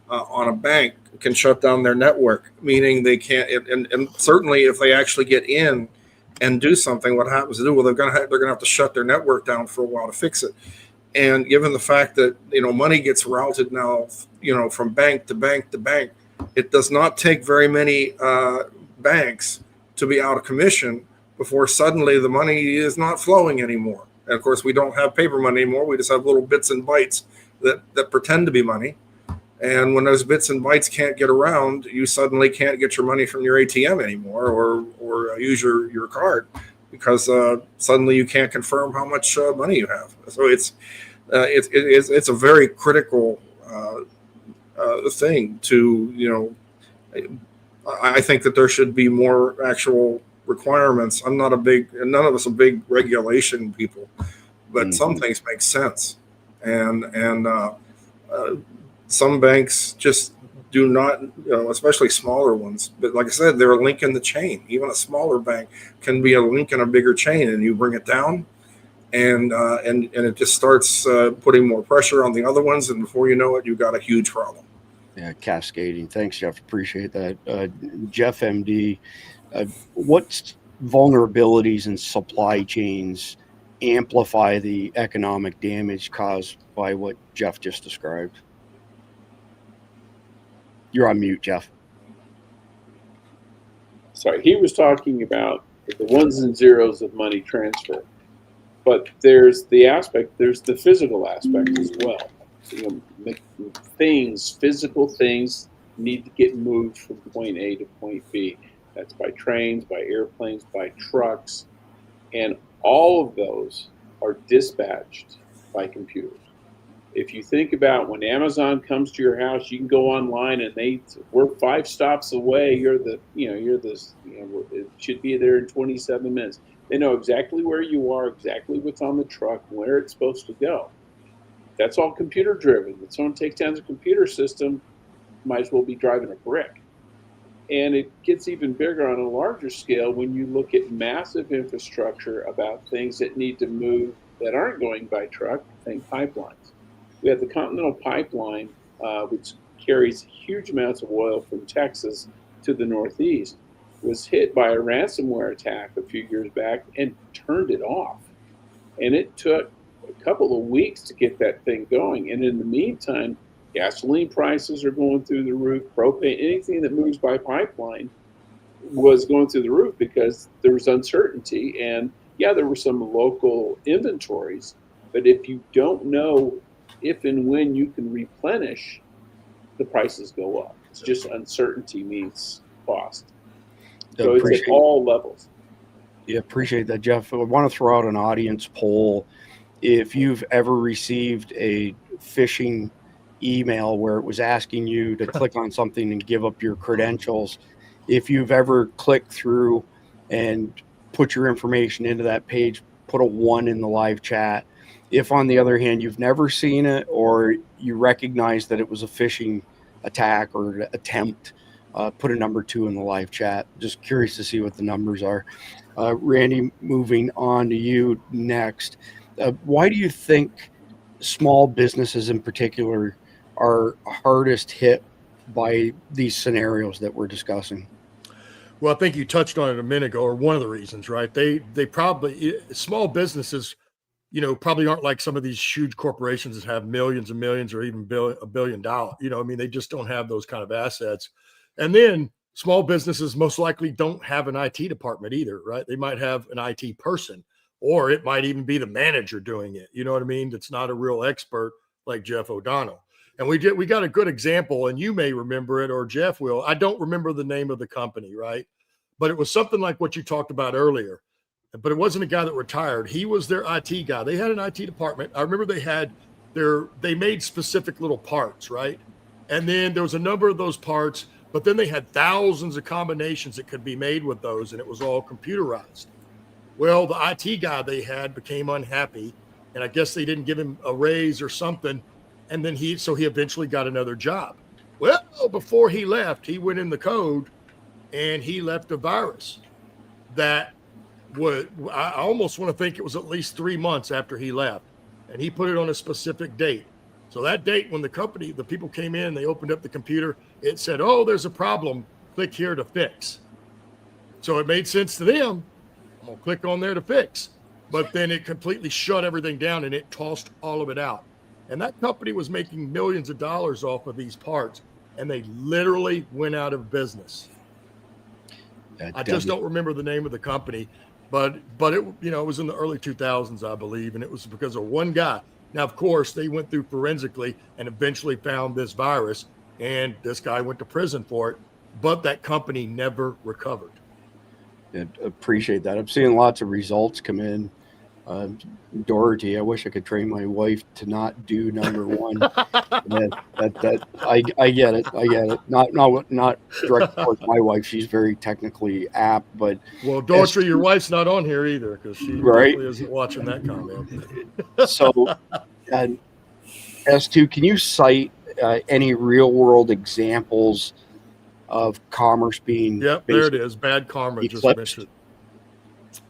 on a bank can shut down their network, meaning they can't. And certainly, if they actually get in and do something, what happens to do? Well, they're gonna have to shut their network down for a while to fix it. And given the fact that money gets routed now, from bank to bank to bank, it does not take very many banks to be out of commission before suddenly the money is not flowing anymore. And of course, we don't have paper money anymore. We just have little bits and bytes that pretend to be money. And when those bits and bytes can't get around, you suddenly can't get your money from your ATM anymore, or use your card, because suddenly you can't confirm how much money you have. So it's a very critical thing to, I think that there should be more actual requirements. None of us are big regulation people, but some things make sense. And some banks just do not, especially smaller ones. But like I said, they're a link in the chain. Even a smaller bank can be a link in a bigger chain, and you bring it down, and it just starts putting more pressure on the other ones, and before you know it, you've got a huge problem. Yeah, cascading. Thanks, Jeff. Appreciate that. Jeff, MD, what vulnerabilities in supply chains amplify the economic damage caused by what Jeff just described? You're on mute, Jeff. Sorry, he was talking about the ones and zeros of money transfer. But there's the physical aspect as well. Physical things need to get moved from point A to point B. That's by trains, by airplanes, by trucks. And all of those are dispatched by computers. If you think about when Amazon comes to your house, you can go online and we're 5 stops away. It should be there in 27 minutes. They know exactly where you are, exactly what's on the truck, where it's supposed to go. That's all computer driven. If someone takes down the computer system, might as well be driving a brick. And it gets even bigger on a larger scale when you look at massive infrastructure about things that need to move that aren't going by truck, think pipelines. We have the Continental Pipeline, which carries huge amounts of oil from Texas to the Northeast, was hit by a ransomware attack a few years back and turned it off. And it took a couple of weeks to get that thing going. And in the meantime, gasoline prices are going through the roof, propane, anything that moves by pipeline was going through the roof because there was uncertainty. And yeah, there were some local inventories, but if you don't know if and when you can replenish, the prices go up. It's just uncertainty means cost. So it's at all levels. Yeah, appreciate that, Jeff. I want to throw out an audience poll. If you've ever received a phishing email where it was asking you to click on something and give up your credentials, if you've ever clicked through and put your information into that page, put a 1 in the live chat. If, on the other hand, you've never seen it or you recognize that it was a phishing attack or attempt, put a number 2 in the live chat. Just curious to see what the numbers are. Randy, moving on to you next. Why do you think small businesses in particular are hardest hit by these scenarios that we're discussing? Well, I think you touched on it a minute ago, or one of the reasons, right? They probably, small businesses, probably aren't like some of these huge corporations that have millions and millions or even $1 billion. They just don't have those kind of assets. And then small businesses most likely don't have an IT department either, right? They might have an IT person, or it might even be the manager doing it. You know what I mean? That's not a real expert like Jeff O'Donnell. And we got a good example, and you may remember it, or Jeff will. I don't remember the name of the company, right? But it was something like what you talked about earlier. But it wasn't a guy that retired. He was their IT guy. They had an IT department. I remember they made specific little parts, right? And then there was a number of those parts, but then they had thousands of combinations that could be made with those, and it was all computerized. Well, the IT guy they had became unhappy, and I guess they didn't give him a raise or something. And then he eventually got another job. Well, before he left, he went in the code and he left a virus that I almost want to think it was at least 3 months after he left. And he put it on a specific date. So that date, when the people came in, they opened up the computer, it said, oh, there's a problem. Click here to fix. So it made sense to them. I'm going to click on there to fix. But then it completely shut everything down and it tossed all of it out. And that company was making millions of dollars off of these parts, and they literally went out of business. I just don't remember the name of the company, but it it was in the early 2000s, I believe, and it was because of one guy. Now, of course, they went through forensically and eventually found this virus, and this guy went to prison for it, but that company never recovered. I appreciate that. I'm seeing lots of results come in. Dorothy, I wish I could train my wife to not do number 1. I get it. Not direct towards my wife. She's very technically apt, but well, Dorothy, your wife's not on here either because she definitely isn't watching that comment. So, S2, can you cite any real world examples of commerce being? Yep, there it is. Bad karma just mentioned.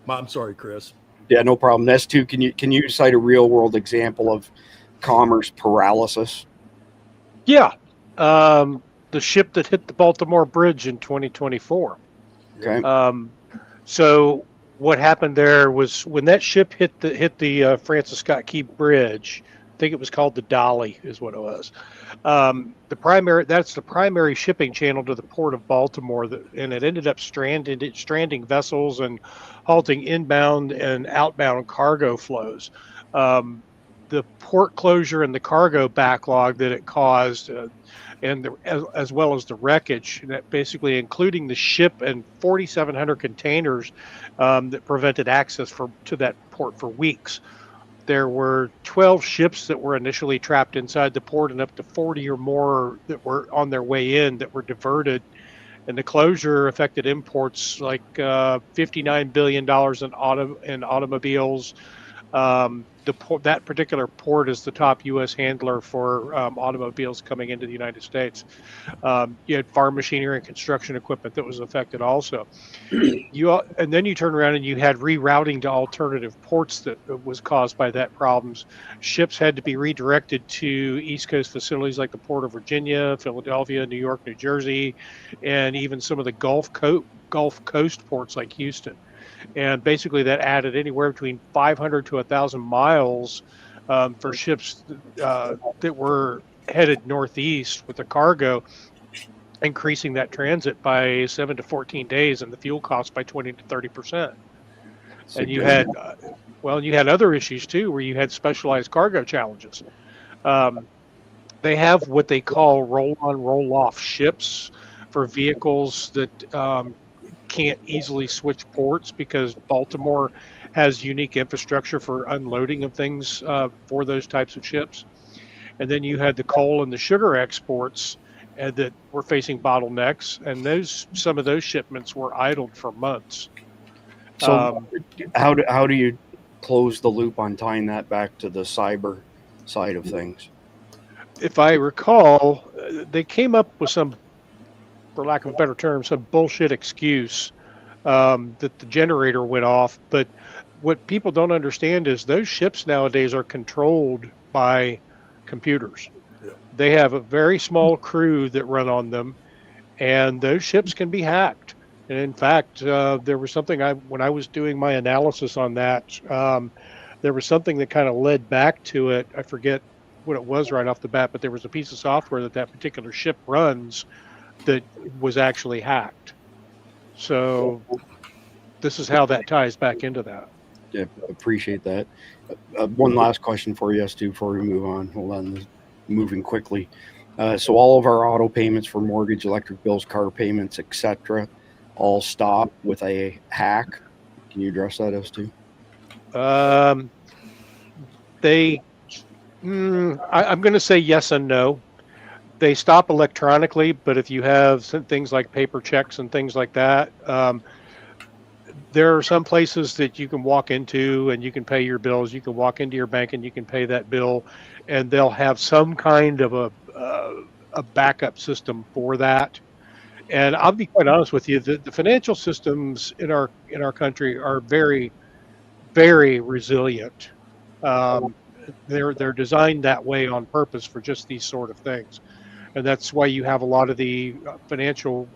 I'm sorry, Chris. Yeah, no problem. S2, can you cite a real world example of commerce paralysis? Yeah. The ship that hit the Baltimore Bridge in 2024. Okay. So what happened there was when that ship hit the Francis Scott Key Bridge, I think it was called the Dolly is what it was. That's the primary shipping channel to the port of Baltimore, and it ended up stranding vessels and halting inbound and outbound cargo flows. The port closure and the cargo backlog that it caused, as well as the wreckage, that basically including the ship and 4,700 containers that prevented access to that port for weeks. There were 12 ships that were initially trapped inside the port and up to 40 or more that were on their way in that were diverted. and the closure affected imports like $59 billion in automobiles. That particular port is the top U.S. handler for automobiles coming into the United States. You had farm machinery and construction equipment that was affected also. And then you turn around and you had rerouting to alternative ports that was caused by that problems. Ships had to be redirected to East Coast facilities like the Port of Virginia, Philadelphia, New York, New Jersey, and even some of the Gulf Coast ports like Houston. And basically that added anywhere between 500 to 1,000 miles for ships that were headed northeast with the cargo, increasing that transit by 7 to 14 days and the fuel cost by 20 to 30%. And you had, you had other issues too, where you had specialized cargo challenges. They have what they call roll-on, roll-off ships for vehicles that can't easily switch ports, because Baltimore has unique infrastructure for unloading of things for those types of ships. And then you had the coal and the sugar exports that were facing bottlenecks, and some of those shipments were idled for months. So how do you close the loop on tying that back to the cyber side of things? If I recall, they came up with some, for lack of a better term, some bullshit excuse that the generator went off. But what people don't understand is those ships nowadays are controlled by computers. Yeah. They have a very small crew that run on them, and those ships can be hacked. And in fact, there was something when I was doing my analysis on that, there was something that kind of led back to it. I forget what it was right off the bat, but there was a piece of software that particular ship runs that was actually hacked. So this is how that ties back into that. Yeah, appreciate that. One last question for you, Stu, before we move on. Hold on, moving quickly. So all of our auto payments for mortgage, electric bills, car payments, etc., all stop with a hack. Can you address that, Stu? I'm going to say yes and no. They stop electronically, but if you have some things like paper checks and things like that, there are some places that you can walk into and you can pay your bills. You can walk into your bank and you can pay that bill, and they'll have some kind of a backup system for that. And I'll be quite honest with you, the financial systems in our country are very, very resilient. They're designed that way on purpose for just these sort of things. And that's why you have a lot of the financial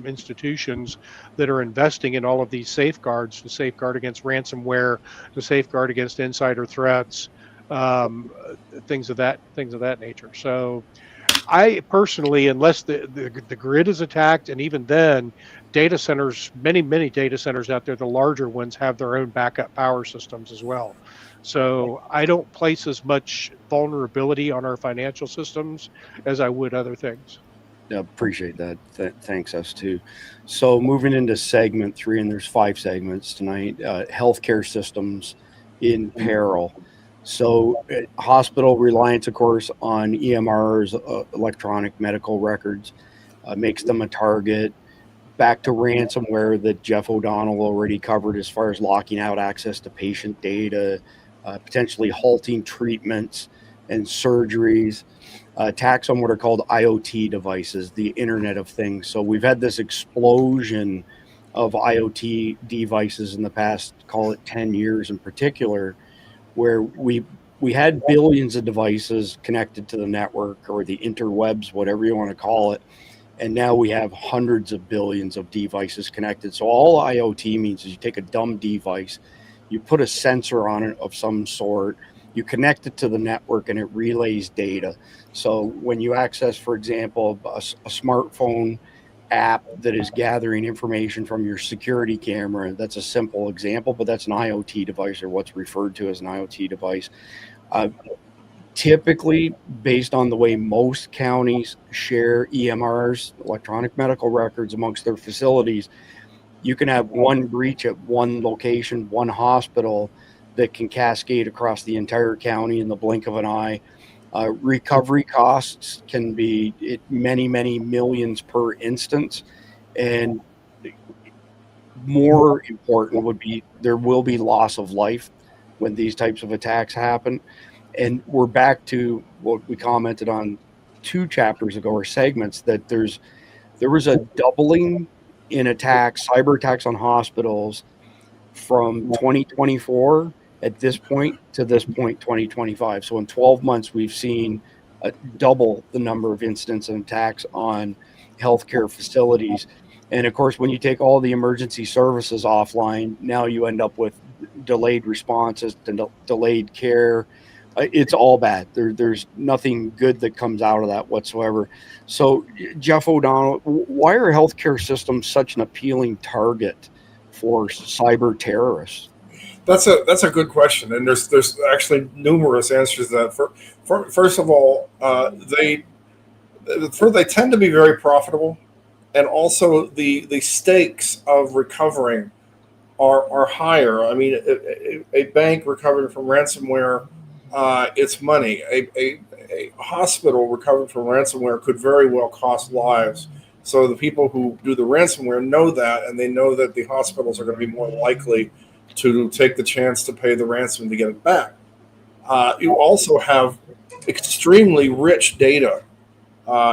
institutions that are investing in all of these safeguards to safeguard against ransomware, to safeguard against insider threats, things of that nature. So I personally, unless the grid is attacked, and even then, data centers, many data centers out there, the larger ones, have their own backup power systems as well. So I don't place as much vulnerability on our financial systems as I would other things. Yeah, appreciate that. Thanks, us too. So moving into segment 3, and there's 5 segments tonight, healthcare systems in peril. So hospital reliance, of course, on EMRs, electronic medical records, makes them a target. Back to ransomware that Jeff O'Donnell already covered, as far as locking out access to patient data, potentially halting treatments and surgeries, attacks on what are called IoT devices, the Internet of Things. So we've had this explosion of IoT devices in the past, call it 10 years in particular, where we had billions of devices connected to the network, or the interwebs, whatever you want to call it. And now we have hundreds of billions of devices connected. So all IoT means is you take a dumb device, you put a sensor on it of some sort, you connect it to the network, and it relays data. So when you access, for example, a smartphone app that is gathering information from your security camera, that's a simple example, but that's an IoT device, or what's referred to as an IoT device. Typically, based on the way most counties share EMRs, electronic medical records, amongst their facilities, you can have one breach at one location, one hospital, that can cascade across the entire county in the blink of an eye. Recovery costs can be many millions per instance. And more important would be there will be loss of life when these types of attacks happen. And we're back to what we commented on 2 chapters ago, or segments, that there was a doubling in attacks, cyber attacks on hospitals from 2024 at this point to this point 2025. So in 12 months we've seen double the number of incidents and attacks on healthcare facilities. And of course, when you take all the emergency services offline, now you end up with delayed responses, delayed care. It's all bad. There's nothing good that comes out of that whatsoever. So, Jeff O'Donnell, why are healthcare systems such an appealing target for cyber terrorists? That's a good question, and there's actually numerous answers to that. First of all, they tend to be very profitable, and also the stakes of recovering are higher. I mean, a bank recovering from ransomware, it's money. A hospital recovering from ransomware could very well cost lives. So the people who do the ransomware know that, and they know that the hospitals are going to be more likely to take the chance to pay the ransom to get it back. You also have extremely rich data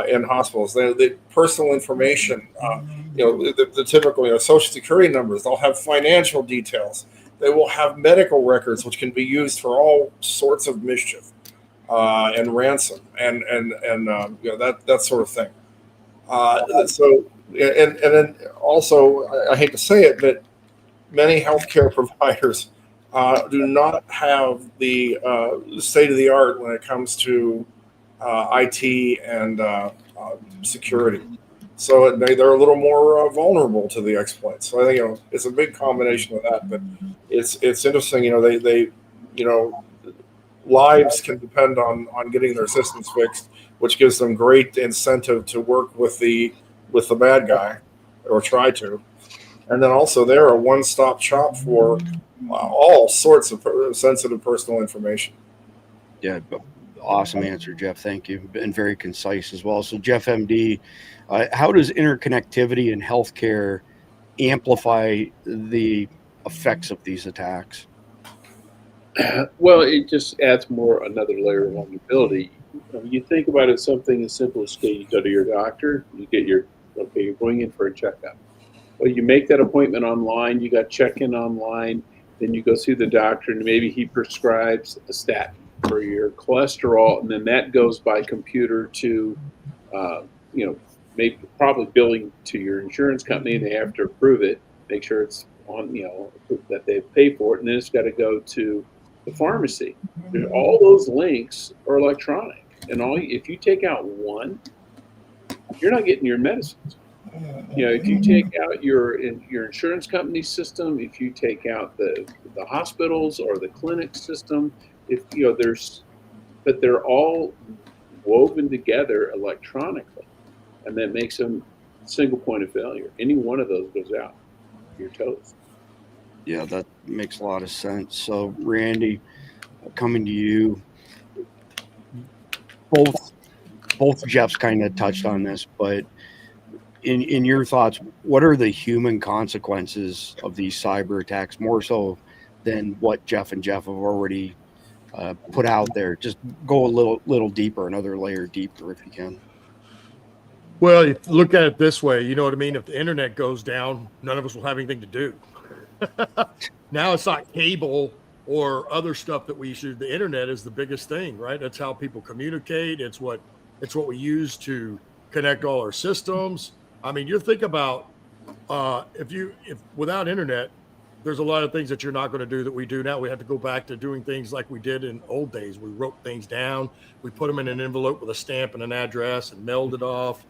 in hospitals. The personal information, the typical social security numbers. They'll have financial details. They will have medical records, which can be used for all sorts of mischief and ransom and that sort of thing. And then also, I hate to say it, but many healthcare providers do not have the state of the art when it comes to IT and security. So they're a little more vulnerable to the exploits. So I think it's a big combination of that. But it's interesting. Lives can depend on getting their systems fixed, which gives them great incentive to work with the bad guy, or try to. And then also they're a one-stop shop for all sorts of sensitive personal information. Yeah, awesome answer, Jeff. Thank you. And very concise as well. So Jeff MD, how does interconnectivity in healthcare amplify the effects of these attacks? Well, it just adds another layer of vulnerability. You think about it, something as simple as, you go to your doctor, you get you're going in for a checkup. Well, you make that appointment online, you got check-in online, then you go see the doctor, and maybe he prescribes a statin for your cholesterol, and then that goes by computer to, maybe probably billing to your insurance company. They have to approve it, make sure it's on, that they pay for it, and then it's got to go to the pharmacy. All those links are electronic, and if you take out one, you're not getting your medicines. If you take out your insurance company system, if you take out the hospitals or the clinic system, but they're all woven together electronically, and that makes them a single point of failure. Any one of those goes out, you're toast. Yeah, that makes a lot of sense. So, Randy, coming to you, both Jeffs kind of touched on this, but in your thoughts, what are the human consequences of these cyber attacks, more so than what Jeff and Jeff have already put out there? Just go a little deeper, another layer deeper, if you can. Well, if you look at it this way, you know what I mean? If the internet goes down, none of us will have anything to do. Now it's not cable or other stuff that we use. The internet is the biggest thing, right? That's how people communicate. It's what we use to connect all our systems. I mean, you think about if without internet, there's a lot of things that you're not going to do that we do now. We have to go back to doing things like we did in old days. We wrote things down, we put them in an envelope with a stamp and an address and mailed it off,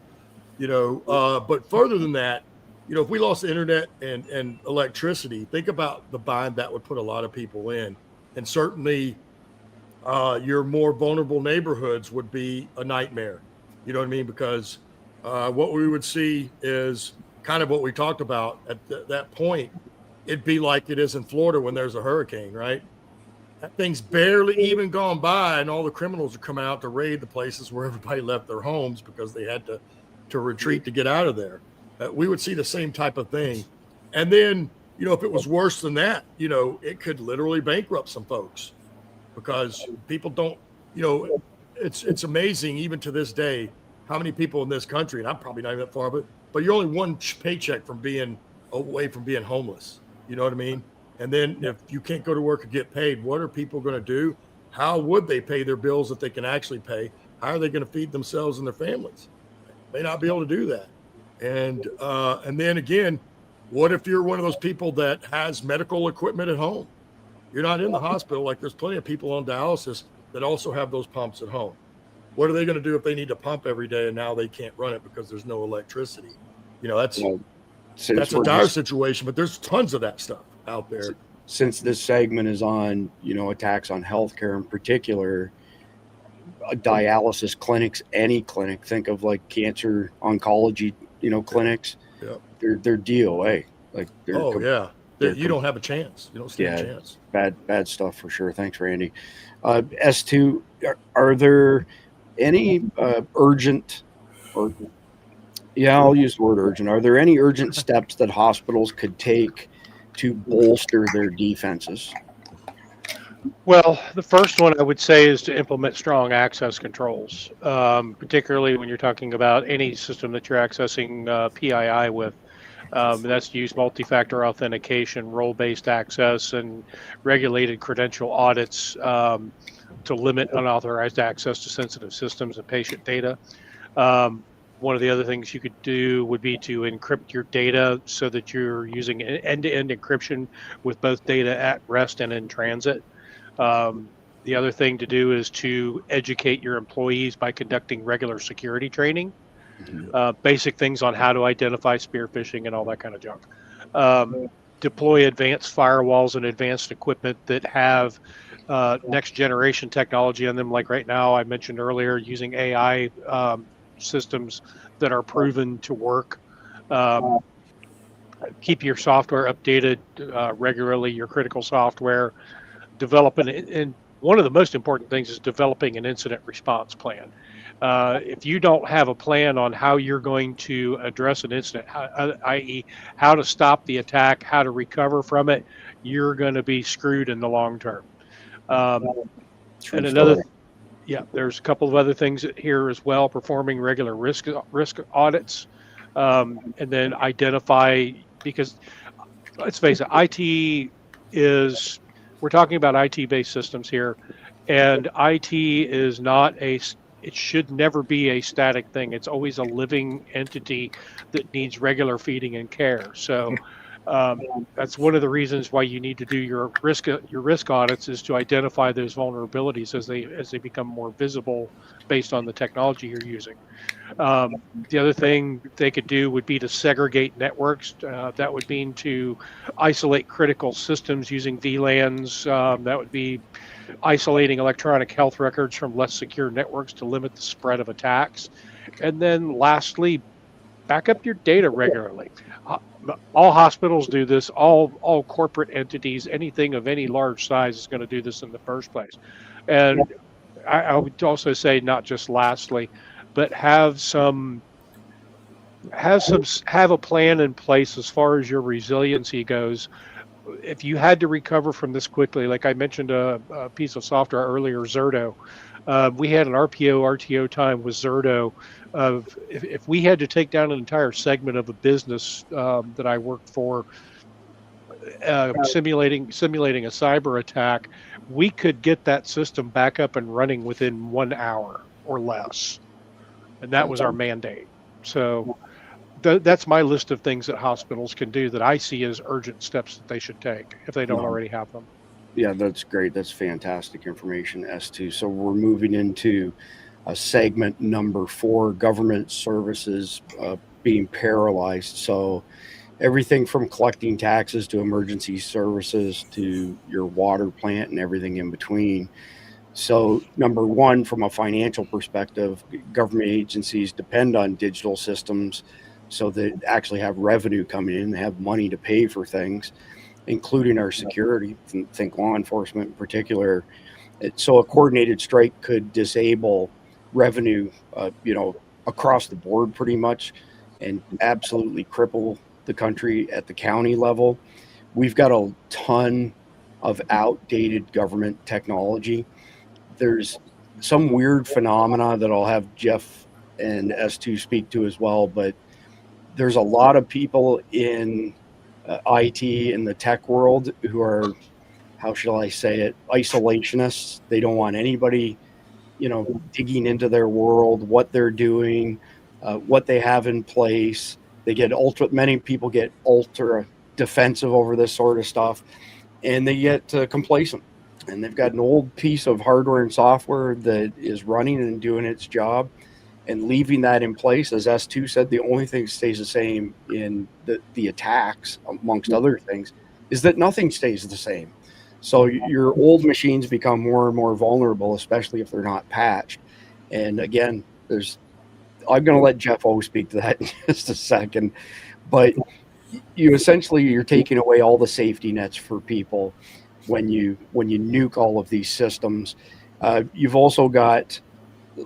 but further than that, if we lost the internet and electricity, think about the bind that would put a lot of people in. And certainly your more vulnerable neighborhoods would be a nightmare. You know what I mean? Because what we would see is kind of what we talked about at that point. It'd be like it is in Florida when there's a hurricane, right? That thing's barely even gone by, and all the criminals are coming out to raid the places where everybody left their homes because they had to retreat to get out of there. we would see the same type of thing. And then, you know, if it was worse than that, you know, it could literally bankrupt some folks because people don't, you know, it's amazing even to this day how many people in this country, and I'm probably not even that far of it, but you're only one paycheck from being away from being homeless. You know what I mean? And then if you can't go to work and get paid, what are people going to do? How would they pay their bills if they can actually pay? How are they going to feed themselves and their families? May not be able to do that. And then again, what if you're one of those people that has medical equipment at home? You're not in the hospital. Like there's plenty of people on dialysis that also have those pumps at home. What are they going to do if they need to pump every day and now they can't run it because there's no electricity? You know, that's a dire situation, but there's tons of that stuff out there. Since this segment is on, you know, attacks on healthcare in particular, dialysis clinics, any clinic, think of like cancer oncology, you know, clinics. Yeah. They're DOA. Like you don't have a chance. You don't stand a chance. Bad stuff for sure. Thanks, Randy. S2, are there any urgent, or I'll use the word urgent. Are there any urgent steps that hospitals could take to bolster their defenses? Well, the first one I would say is to implement strong access controls, particularly when you're talking about any system that you're accessing PII with. That's to use multi-factor authentication, role-based access, and regulated credential audits to limit unauthorized access to sensitive systems and patient data. One of the other things you could do would be to encrypt your data so that you're using end-to-end encryption with both data at rest and in transit. The other thing to do is to educate your employees by conducting regular security training, basic things on how to identify spear phishing and all that kind of junk. Deploy advanced firewalls and advanced equipment that have next generation technology on them. Like right now, I mentioned earlier, using AI systems that are proven to work. Keep your software updated regularly, your critical software. And one of the most important things is developing an incident response plan. If you don't have a plan on how you're going to address an incident, i.e. how to stop the attack, how to recover from it, you're going to be screwed in the long term. There's a couple of other things here as well. Performing regular risk audits, and then identify, because let's face it, we're talking about IT-based systems here, and IT is not it should never be a static thing. It's always a living entity that needs regular feeding and care. So that's one of the reasons why you need to do your risk audits, is to identify those vulnerabilities as they become more visible based on the technology you're using. The other thing they could do would be to segregate networks. That would mean to isolate critical systems using VLANs. That would be isolating electronic health records from less secure networks to limit the spread of attacks. And then lastly, back up your data regularly. All hospitals do this. All corporate entities, anything of any large size is going to do this in the first place. And I would also say, not just lastly, but have a plan in place as far as your resiliency goes. If you had to recover from this quickly, like I mentioned a piece of software earlier, Zerto, we had an RTO time with Zerto of if we had to take down an entire segment of a business that I worked for, simulating a cyber attack, we could get that system back up and running within 1 hour or less. And that was our mandate. So that's my list of things that hospitals can do that I see as urgent steps that they should take if they don't already have them. Yeah, that's great. That's fantastic information, S2. So we're moving into segment number 4, government services being paralyzed. So everything from collecting taxes to emergency services to your water plant and everything in between. So number 1, from a financial perspective, government agencies depend on digital systems so they actually have revenue coming in, they have money to pay for things, including our security, think law enforcement in particular. So a coordinated strike could disable revenue, across the board pretty much. and absolutely cripple the country at the county level. We've got a ton of outdated government technology. There's some weird phenomena that I'll have Jeff and S2 speak to as well, but there's a lot of people in IT in the tech world who are, how shall I say it, isolationists. They don't want anybody, digging into their world, what they're doing, what they have in place. Many people get ultra defensive over this sort of stuff, and they get complacent. And they've got an old piece of hardware and software that is running and doing its job, and leaving that in place. As S2 said, the only thing that stays the same in the attacks, amongst other things, is that nothing stays the same. So your old machines become more and more vulnerable, especially if they're not patched. And again, I'm going to let Jeff O speak to that in just a second, but you're taking away all the safety nets for people when you nuke all of these systems. You've also got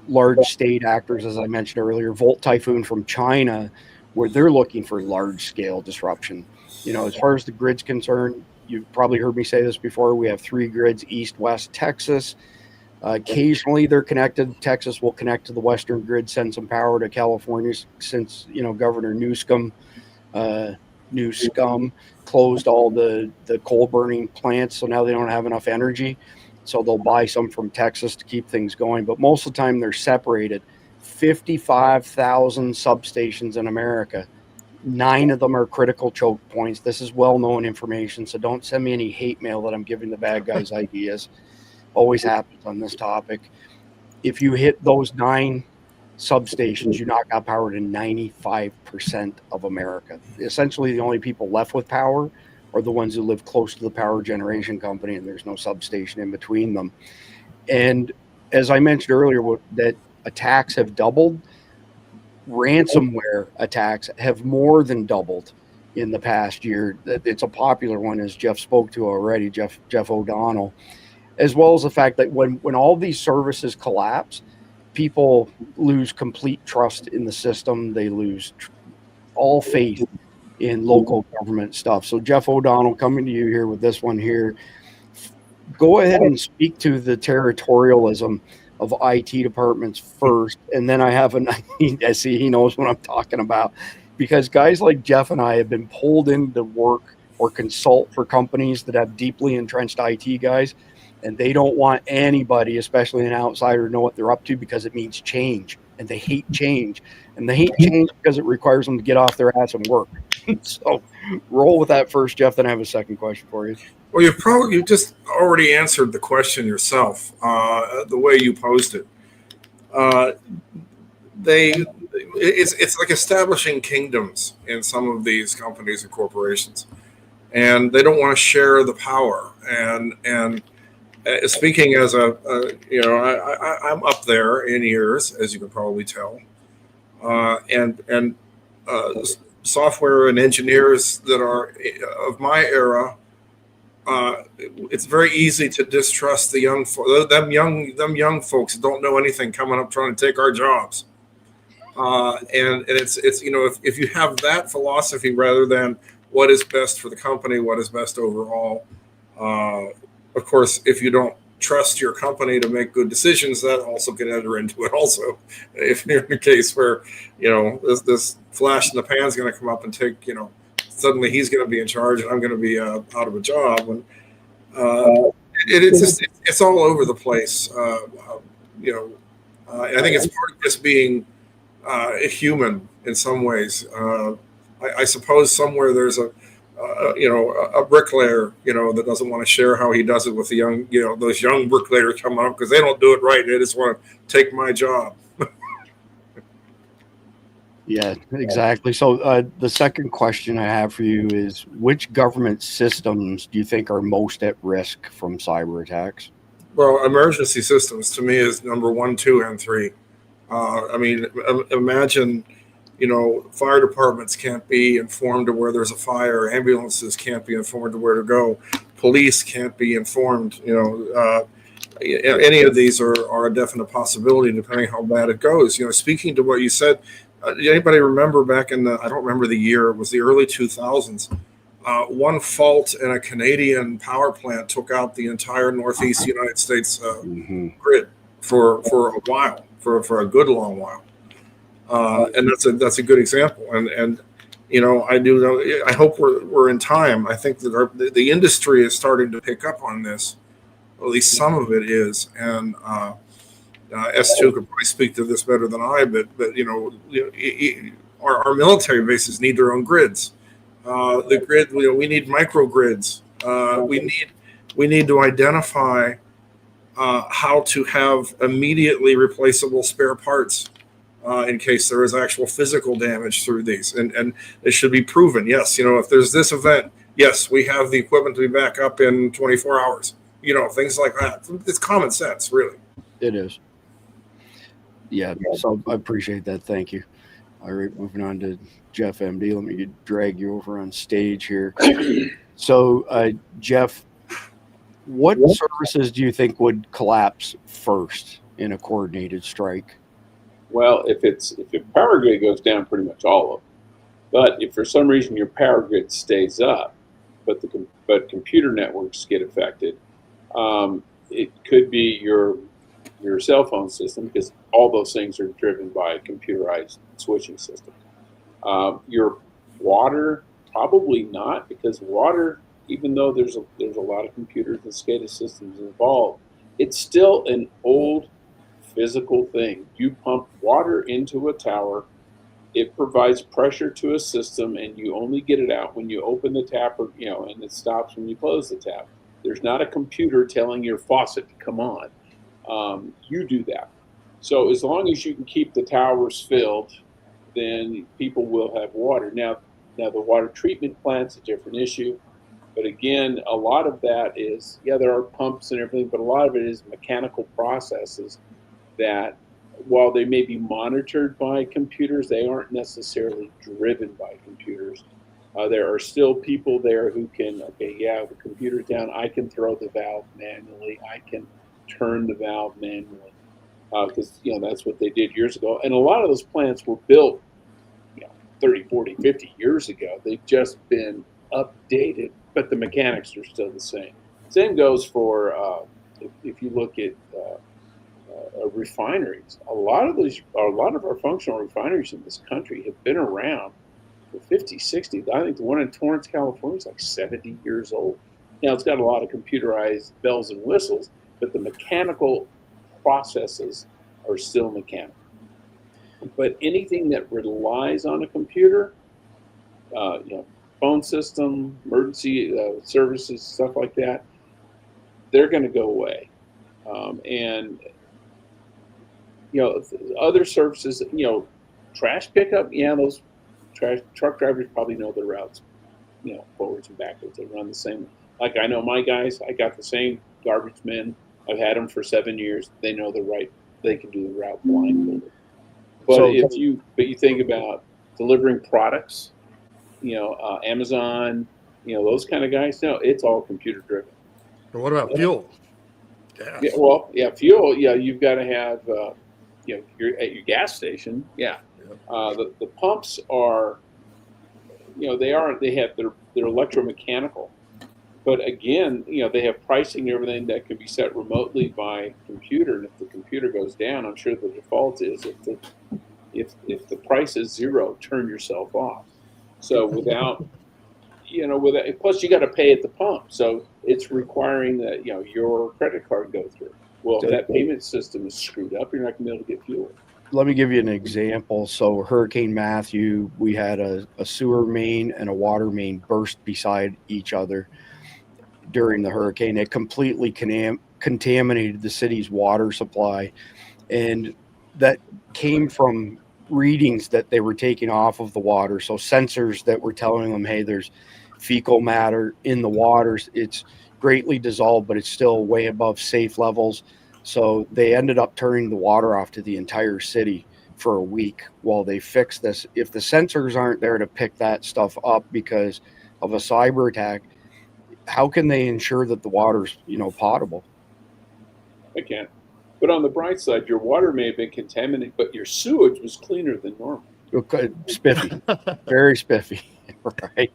large state actors, as I mentioned earlier, Volt Typhoon from China, where they're looking for large scale disruption. As far as the grid's concerned, you've probably heard me say this before. We have 3 grids, East, West, Texas. Occasionally they're connected. Texas will connect to the Western grid, send some power to California, since, Governor Newsom closed all the coal burning plants. So now they don't have enough energy. So they'll buy some from Texas to keep things going. But most of the time they're separated. 55,000 substations in America. 9 of them are critical choke points. This is well-known information, so don't send me any hate mail that I'm giving the bad guys ideas. Always happens on this topic. If you hit those 9 substations, you knock out power to 95% of America. Essentially, the only people left with power are the ones who live close to the power generation company, and there's no substation in between them. And as I mentioned earlier, that attacks have doubled. Ransomware attacks have more than doubled in the past year. It's a popular one, as Jeff spoke to already, Jeff O'Donnell, as well as the fact that when all these services collapse, people lose complete trust in the system. They lose all faith in local government stuff. So Jeff O'Donnell, coming to you here with this one here, go ahead and speak to the territorialism of IT departments first, and then I have I see he knows what I'm talking about, because guys like Jeff and I have been pulled into work or consult for companies that have deeply entrenched IT guys, and they don't want anybody, especially an outsider, to know what they're up to, because it means change, and they hate change, and they hate change because it requires them to get off their ass and work. So roll with that first, Jeff, then I have a second question for you. Well, you just already answered the question yourself, the way you posed it. It's like establishing kingdoms in some of these companies and corporations, and they don't want to share the power. And speaking as I'm up there in years, as you can probably tell, and software and engineers that are of my era. It's very easy to distrust the young folks that don't know anything coming up trying to take our jobs. And it's if you have that philosophy rather than what is best for the company, what is best overall. Of course, if you don't trust your company to make good decisions, that also can enter into it. Also, if you're in a case where this flash in the pan is going to come up and take suddenly he's going to be in charge and I'm going to be out of a job. And it's all over the place. I think it's part of just being human in some ways. I suppose somewhere there's a bricklayer, that doesn't want to share how he does it with the young, those young bricklayers come up because they don't do it right. They just want to take my job. Yeah, exactly. So the second question I have for you is, which government systems do you think are most at risk from cyber attacks? Well, emergency systems to me is number 1, 2, and 3. Imagine, fire departments can't be informed of where there's a fire. Ambulances can't be informed of where to go. Police can't be informed. Any of these are a definite possibility depending how bad it goes. Speaking to what you said, anybody remember back in I don't remember the year, it was the early 2000s. One fault in a Canadian power plant took out the entire Northeast United States grid for a while, for a good long while. And that's a good example. And I do know. I hope we're in time. I think that the industry is starting to pick up on this. At least some of it is, and S2 could probably speak to this better than I. But our military bases need their own grids. The grid, we need microgrids. We need to identify how to have immediately replaceable spare parts. In case there is actual physical damage through these. And it should be proven. Yes, if there's this event, yes, we have the equipment to be back up in 24 hours. Things like that. It's common sense, really. It is. Yeah, so I appreciate that. Thank you. All right, moving on to Jeff MD. Let me drag you over on stage here. So, Jeff, what services do you think would collapse first in a coordinated strike? Well, if your power grid goes down, pretty much all of them. But if for some reason your power grid stays up, but computer networks get affected, it could be your cell phone system, because all those things are driven by a computerized switching system. Your water, probably not, because water, even though there's a lot of computers and SCADA systems involved, it's still an old physical thing. You pump water into a tower, it provides pressure to a system, and you only get it out when you open the tap, or and it stops when you close the tap. There's not a computer telling your faucet to come on. You do that. So as long as you can keep the towers filled, then people will have water. Now the water treatment plant's a different issue. But again, a lot of that is, there are pumps and everything, but a lot of it is mechanical processes that, while they may be monitored by computers, they aren't necessarily driven by computers. There are still people there who can, the computer's down, I can throw the valve manually, I can turn the valve manually, because that's what they did years ago. And a lot of those plants were built 30, 40, 50 years ago. They've just been updated, but the mechanics are still the same. Same goes for, if you look at refineries. A lot of our functional refineries in this country have been around for 50, 60. I think the one in Torrance, California is like 70 years old. Now, it's got a lot of computerized bells and whistles, but the mechanical processes are still mechanical. But anything that relies on a computer, phone system, emergency services, stuff like that, they're going to go away. And other services, trash pickup, those truck drivers probably know their routes, forwards and backwards. They run the same. Like, I know my guys, I got the same garbage men. I've had them for 7 years. They know they can do the route blindfolded. But you think about delivering products, Amazon, those kind of guys, no, it's all computer driven. And what about fuel? Gas. Fuel. You've got to have, you're at your gas station. The pumps are, they're electromechanical, but again, they have pricing and everything that can be set remotely by computer. And if the computer goes down, I'm sure the default is if the price is zero, turn yourself off. So plus you got to pay at the pump. So it's requiring that, your credit card go through. Well, if that payment system is screwed up, you're not going to be able to get fuel. Let me give you an example. So Hurricane Matthew, we had a sewer main and a water main burst beside each other during the hurricane. It completely contaminated the city's water supply. And that came from readings that they were taking off of the water. So sensors that were telling them, hey, there's fecal matter in the waters. It's greatly dissolved, but it's still way above safe levels. So they ended up turning the water off to the entire city for a week while they fixed this. If the sensors aren't there to pick that stuff up because of a cyber attack, how can they ensure that the water's, potable? I can't. But on the bright side, your water may have been contaminated, but your sewage was cleaner than normal. Okay, spiffy, very spiffy, right?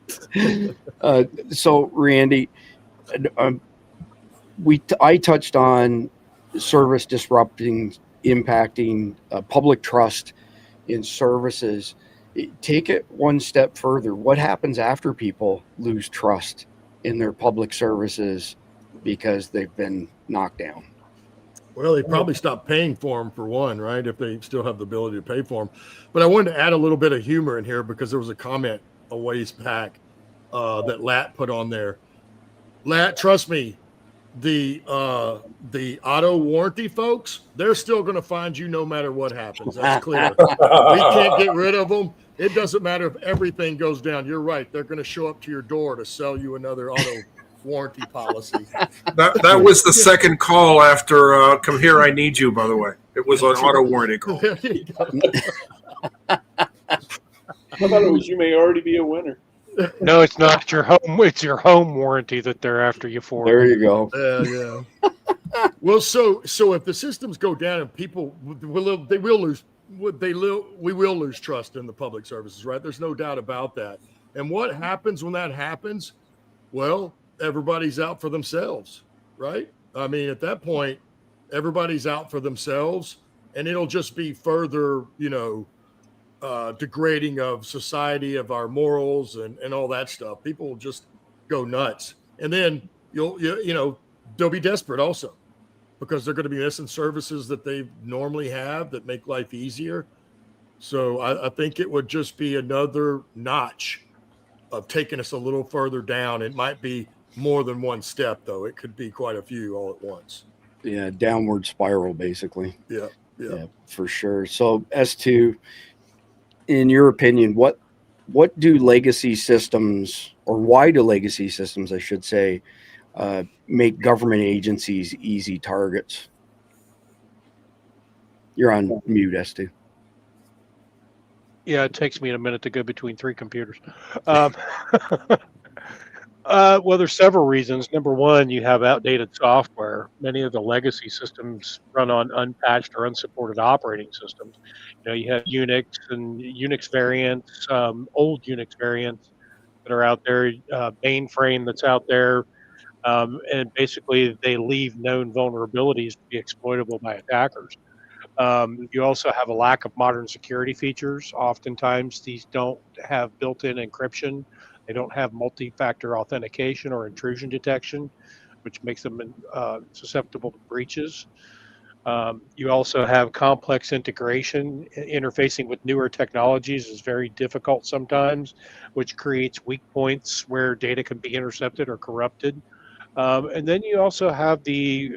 So, Randy, I touched on service disrupting, impacting public trust in services. Take it one step further. What happens after people lose trust in their public services because they've been knocked down? Well, they probably stop paying for them, for one, right? If they still have the ability to pay for them. But I wanted to add a little bit of humor in here because there was a comment a ways back that Lat put on there. Lat, trust me, the auto warranty folks, they're still going to find you no matter what happens. That's clear. We can't get rid of them. It doesn't matter if everything goes down. You're right. They're going to show up to your door to sell you another auto warranty policy. That was the second call after Come Here, I Need You, by the way. It was an auto warranty call. There you go. I thought it was you may already be a winner. No, it's not your home. It's your home warranty that they're after you for. There you go. Yeah. Well, so if the systems go down and people we will lose trust in the public services, right? There's no doubt about that. And what happens when that happens? Well, everybody's out for themselves, right? I mean, at that point, everybody's out for themselves, and it'll just be further, degrading of society, of our morals, and all that stuff. People will just go nuts, and then they'll be desperate also because they're going to be missing services that they normally have that make life easier. So I think it would just be another notch of taking us a little further down. It might be more than one step, though. It could be quite a few all at once. Yeah, downward spiral, basically. Yeah, for sure. So, S2, in your opinion, what do legacy systems, or why do legacy systems, I should say, make government agencies easy targets? You're on mute, S2. Yeah, it takes me a minute to go between three computers. Well, there's several reasons. Number one, you have outdated software. Many of the legacy systems run on unpatched or unsupported operating systems. You have Unix and Unix variants, old Unix variants that are out there, mainframe that's out there, and basically they leave known vulnerabilities to be exploitable by attackers. You also have a lack of modern security features. Oftentimes, these don't have built-in encryption. They don't have multi-factor authentication or intrusion detection, which makes them susceptible to breaches. You also have complex integration. Interfacing with newer technologies is very difficult sometimes, which creates weak points where data can be intercepted or corrupted. And then you also have the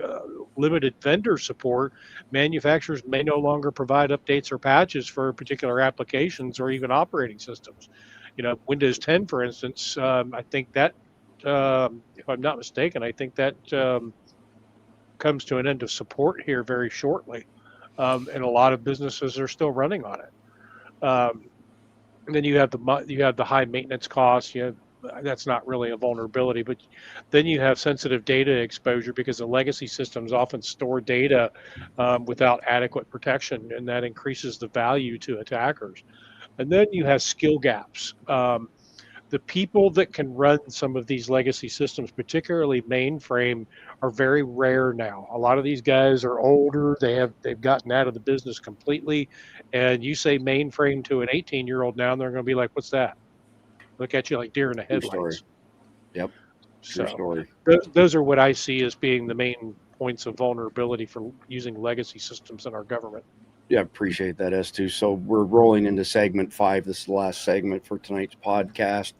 limited vendor support. Manufacturers may no longer provide updates or patches for particular applications or even operating systems. Windows 10, for instance, I think that, if I'm not mistaken, I think that comes to an end of support here very shortly. And a lot of businesses are still running on it. And then you have the high maintenance costs. That's not really a vulnerability, but then you have sensitive data exposure because the legacy systems often store data without adequate protection, and that increases the value to attackers. And then you have skill gaps. The people that can run some of these legacy systems, particularly mainframe, are very rare now. A lot of these guys are older. They've gotten out of the business completely. And you say mainframe to an 18-year-old now, and they're going to be like, "What's that?" Look at you like deer in the headlights. Story. Yep. True story. Those are what I see as being the main points of vulnerability for using legacy systems in our government. Yeah, appreciate that, S2. So we're rolling into segment 5. This is the last segment for tonight's podcast.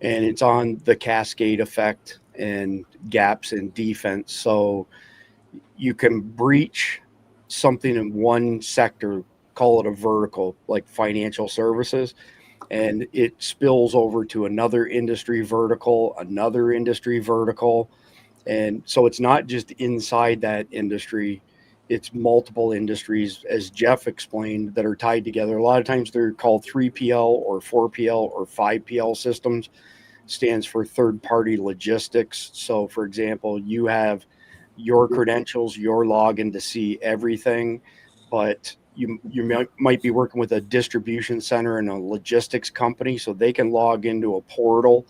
And it's on the cascade effect and gaps in defense. So you can breach something in one sector, call it a vertical, like financial services, and it spills over to another industry vertical. And so it's not just inside that industry, it's multiple industries, as Jeff explained, that are tied together. A lot of times they're called 3PL or 4PL or 5PL systems. Stands for third-party logistics. So, for example, you have your credentials, your login to see everything, but you might be working with a distribution center and a logistics company, so they can log into a portal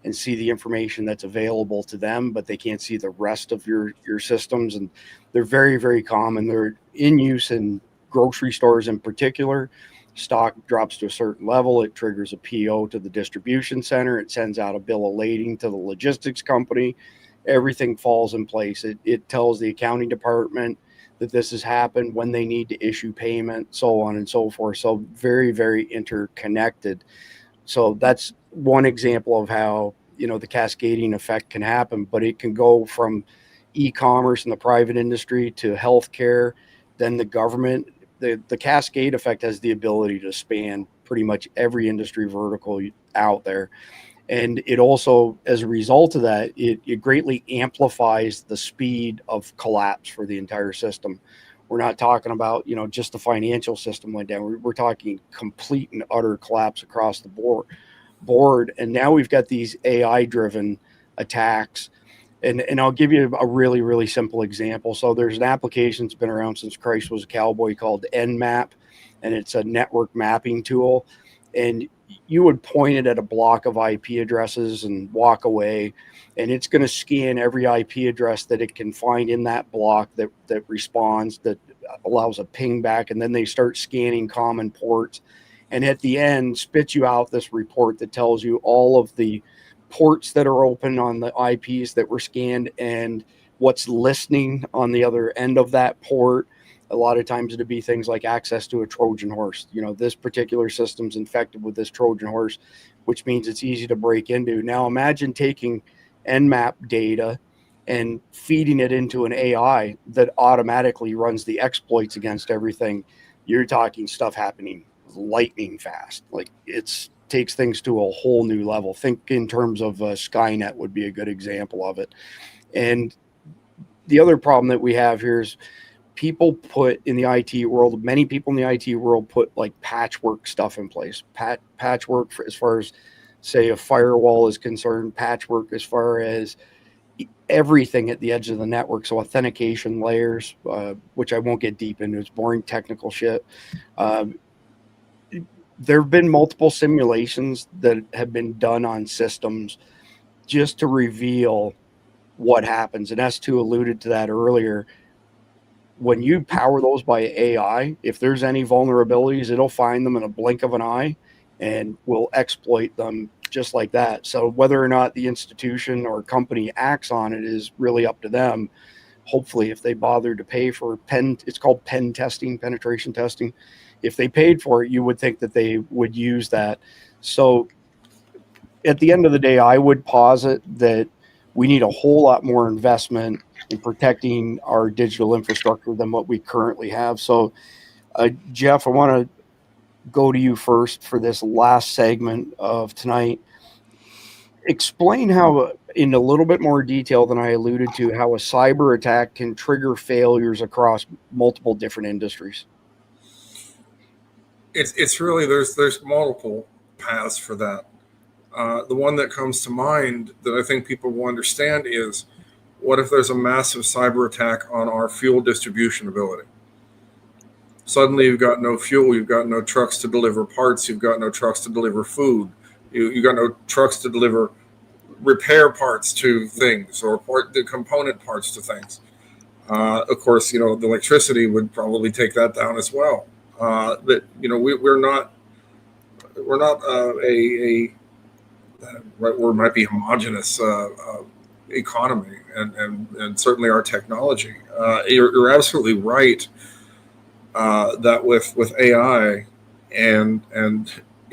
and see the information that's available to them, but they can't see the rest of your systems. And they're very, very common. They're in use in grocery stores in particular. Stock drops to a certain level, it triggers a PO to the distribution center, it sends out a bill of lading to the logistics company. Everything falls in place. It tells the accounting department that this has happened, when they need to issue payment, so on and so forth. So very, very interconnected. So that's one example of how, the cascading effect can happen, but it can go from e-commerce and the private industry to healthcare, then the government. The cascade effect has the ability to span pretty much every industry vertical out there. And it also, as a result of that, it greatly amplifies the speed of collapse for the entire system. We're not talking about, just the financial system went down. We're talking complete and utter collapse across the board. And now we've got these AI-driven attacks. And I'll give you a really, really simple example. So there's an application that's been around since Christ was a cowboy called Nmap, and it's a network mapping tool. And you would point it at a block of IP addresses and walk away, and it's going to scan every IP address that it can find in that block that responds, that allows a ping back, and then they start scanning common ports. And at the end, spits you out this report that tells you all of the ports that are open on the IPs that were scanned and what's listening on the other end of that port. A lot of times it'd be things like access to a Trojan horse. This particular system's infected with this Trojan horse, which means it's easy to break into. Now imagine taking Nmap data and feeding it into an AI that automatically runs the exploits against everything. You're talking stuff happening lightning fast. Like takes things to a whole new level. Think in terms of Skynet would be a good example of it. And the other problem that we have here is people put in the IT world, many people in the IT world put like patchwork stuff in place. Patchwork as far as, say, a firewall is concerned, patchwork as far as everything at the edge of the network. So authentication layers, which I won't get deep into, it's boring technical shit. There have been multiple simulations that have been done on systems just to reveal what happens. And S2 alluded to that earlier. When you power those by AI, if there's any vulnerabilities, it'll find them in a blink of an eye and will exploit them just like that. So whether or not the institution or company acts on it is really up to them. Hopefully, if they bother to pay for it's called pen testing, penetration testing. If they paid for it, you would think that they would use that. So at the end of the day, I would posit that we need a whole lot more investment in protecting our digital infrastructure than what we currently have. So, Jeff, I want to go to you first for this last segment of tonight. Explain how, in a little bit more detail than I alluded to, how a cyber attack can trigger failures across multiple different industries. It's really, there's multiple paths for that. The one that comes to mind that I think people will understand is, what if there's a massive cyber attack on our fuel distribution ability? Suddenly you've got no fuel, you've got no trucks to deliver parts, you've got no trucks to deliver food, you've got no trucks to deliver repair parts to things or the component parts to things. Of course, the electricity would probably take that down as well. But we're not a right word might be homogenous economy, and certainly our technology. You're absolutely right that with AI and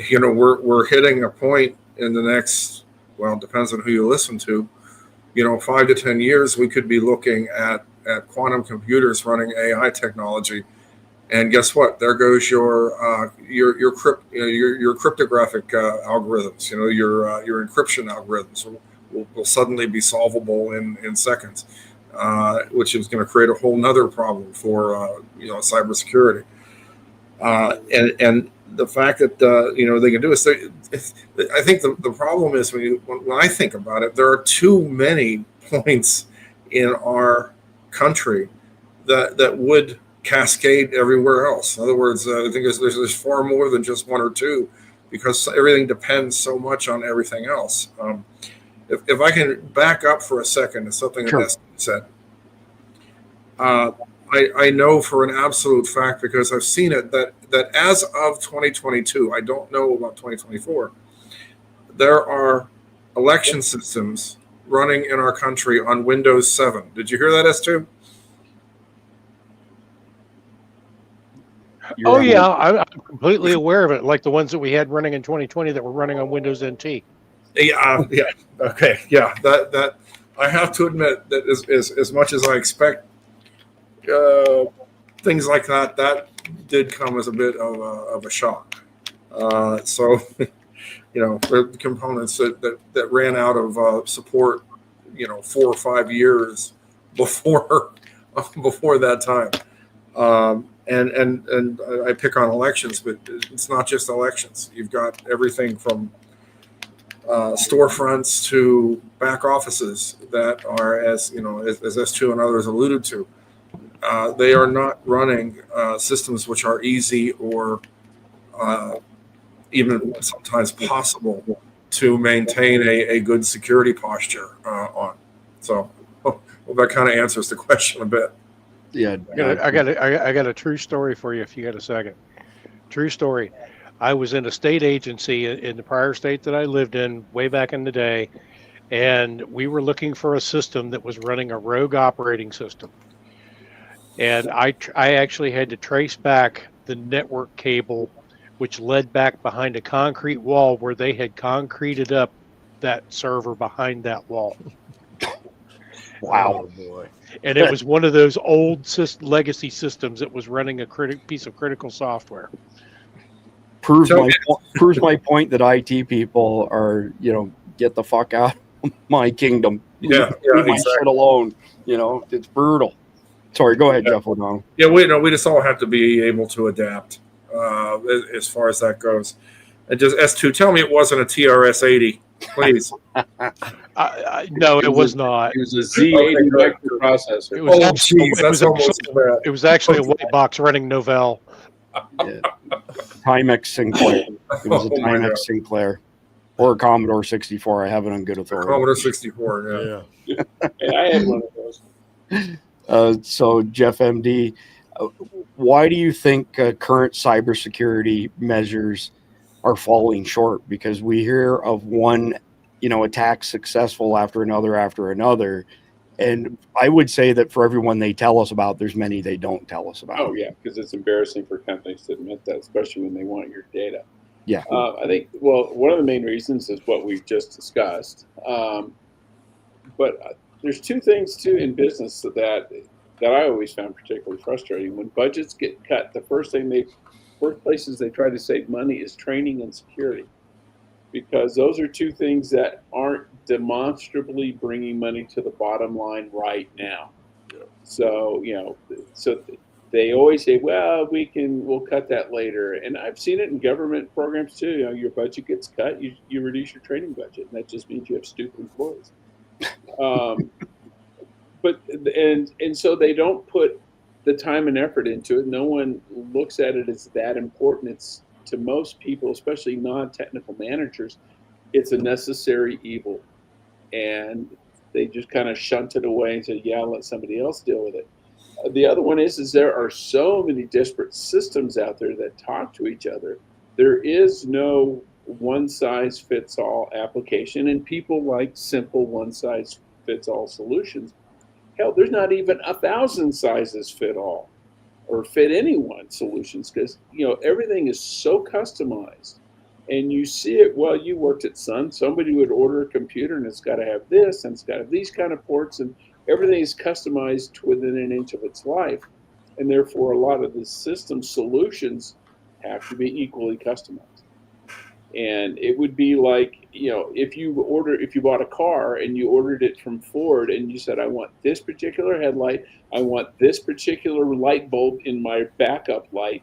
we're hitting a point in the next, well, it depends on who you listen to, 5 to 10 years, we could be looking at quantum computers running AI technology. And guess what? There goes your cryptographic algorithms. Your encryption algorithms will suddenly be solvable in seconds, which is going to create a whole nother problem for cybersecurity. And the fact that they can do is, I think the problem is when I think about it, there are too many points in our country that would cascade everywhere else. In other words, I think there's far more than just one or two, because everything depends so much on everything else. If I can back up for a second to something Sure. that Esty said, I know for an absolute fact, because I've seen it, that as of 2022, I don't know about 2024, there are election systems running in our country on Windows 7. Did you hear that, S2? Oh yeah, I'm completely aware of it. Like the ones that we had running in 2020 that were running on Windows NT. Yeah, okay, yeah. That I have to admit that as much as I expect things like that did come as a bit of a shock. So, the components that ran out of support, 4 or 5 years before that time. And I pick on elections, but it's not just elections. You've got everything from storefronts to back offices that are, as S2 and others alluded to, they are not running systems which are easy or even sometimes possible to maintain a good security posture on. So, well, that kind of answers the question a bit. Yeah, I got a true story for you if you got a second. True story. I was in a state agency in the prior state that I lived in way back in the day, and we were looking for a system that was running a rogue operating system. And I actually had to trace back the network cable, which led back behind a concrete wall where they had concreted up that server behind that wall. Wow. Oh boy. And it was one of those old legacy systems that was running a piece of critical software. Proves my point that IT people are, get the fuck out of my kingdom. Yeah, Leave my exactly. shit alone. It's brutal. Sorry, go ahead, Jeff O'Donnell. Yeah, we just all have to be able to adapt as far as that goes. And just S2, tell me it wasn't a TRS-80, please. No, it was not. It was a Z80 microprocessor. It was actually a white box running Novell. Yeah. Timex Sinclair. It was a Timex Sinclair. Or a Commodore 64. I have it on good authority. Commodore 64, yeah. I had one of those. So, Jeff MD, why do you think current cybersecurity measures are falling short? Because we hear of one, attack successful after another. And I would say that for everyone they tell us about, there's many they don't tell us about. Oh, yeah, because it's embarrassing for companies to admit that, especially when they want your data. Yeah. I think, one of the main reasons is what we've just discussed. But there's two things, too, in business that I always found particularly frustrating. When budgets get cut, the first places they try to save money is training and security, because those are two things that aren't demonstrably bringing money to the bottom line right now. Yeah. So, so they always say, well, we'll cut that later. And I've seen it in government programs too. Your budget gets cut, you reduce your training budget, and that just means you have stupid employees. But so they don't put the time and effort into it. No one looks at it as that important. It's, to most people, especially non-technical managers, it's a necessary evil, and they just kind of shunt it away and say, yeah, let somebody else deal with it. The other one is there are so many disparate systems out there that talk to each other. There is no one-size-fits-all application, and people like simple one-size-fits-all solutions. Hell, there's not even 1,000 sizes fit all or fit anyone solutions, because everything is so customized. And you see it, you worked at Sun, somebody would order a computer and it's got to have this and it's got to have these kind of ports, and everything is customized within an inch of its life. And therefore a lot of the system solutions have to be equally customized. And it would be like, if you bought a car and you ordered it from Ford and you said, I want this particular headlight, I want this particular light bulb in my backup light,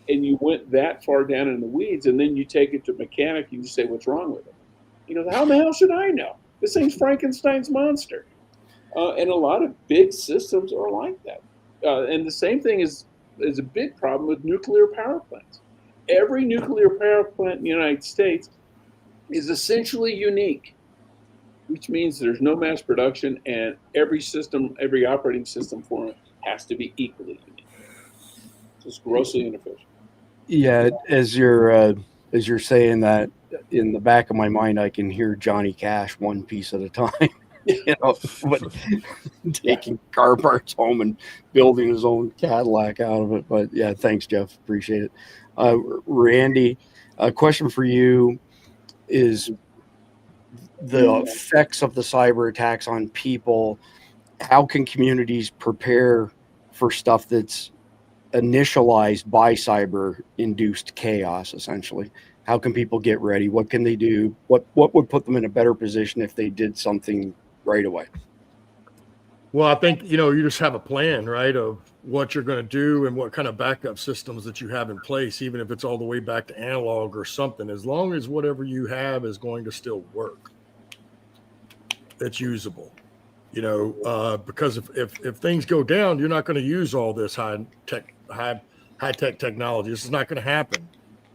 and you went that far down in the weeds, and then you take it to a mechanic and you say, what's wrong with it? How the hell should I know? This thing's Frankenstein's monster. And a lot of big systems are like that. And the same thing is is a big problem with nuclear power plants. Every nuclear power plant in the United States is essentially unique, which means there's no mass production, and every operating system for it has to be equally unique. So it's grossly inefficient. Yeah, as you're saying that, in the back of my mind, I can hear Johnny Cash one piece at a time. But taking car parts home and building his own Cadillac out of it. But yeah, thanks, Jeff. Appreciate it. Randy, a question for you is the effects of the cyber attacks on people. How can communities prepare for stuff that's initialized by cyber-induced chaos, essentially? How can people get ready? What can they do? What would put them in a better position if they did something right away? Well, I think, you just have a plan, right, of what you're going to do and what kind of backup systems that you have in place, even if it's all the way back to analog or something, as long as whatever you have is going to still work, it's usable, because if things go down, you're not going to use all this high tech technology. This is not going to happen,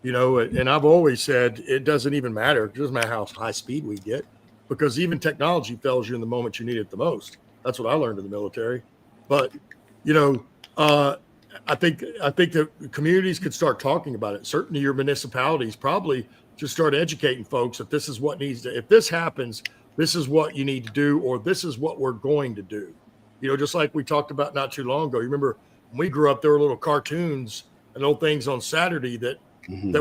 and I've always said it doesn't even matter. It doesn't matter how high speed we get, because even technology fails you in the moment you need it the most. That's what I learned in the military. But, I think that communities could start talking about it. Certainly your municipalities probably just start educating folks that this is what if this happens, this is what you need to do, or this is what we're going to do. Just like we talked about not too long ago. You remember when we grew up, there were little cartoons and little things on Saturday that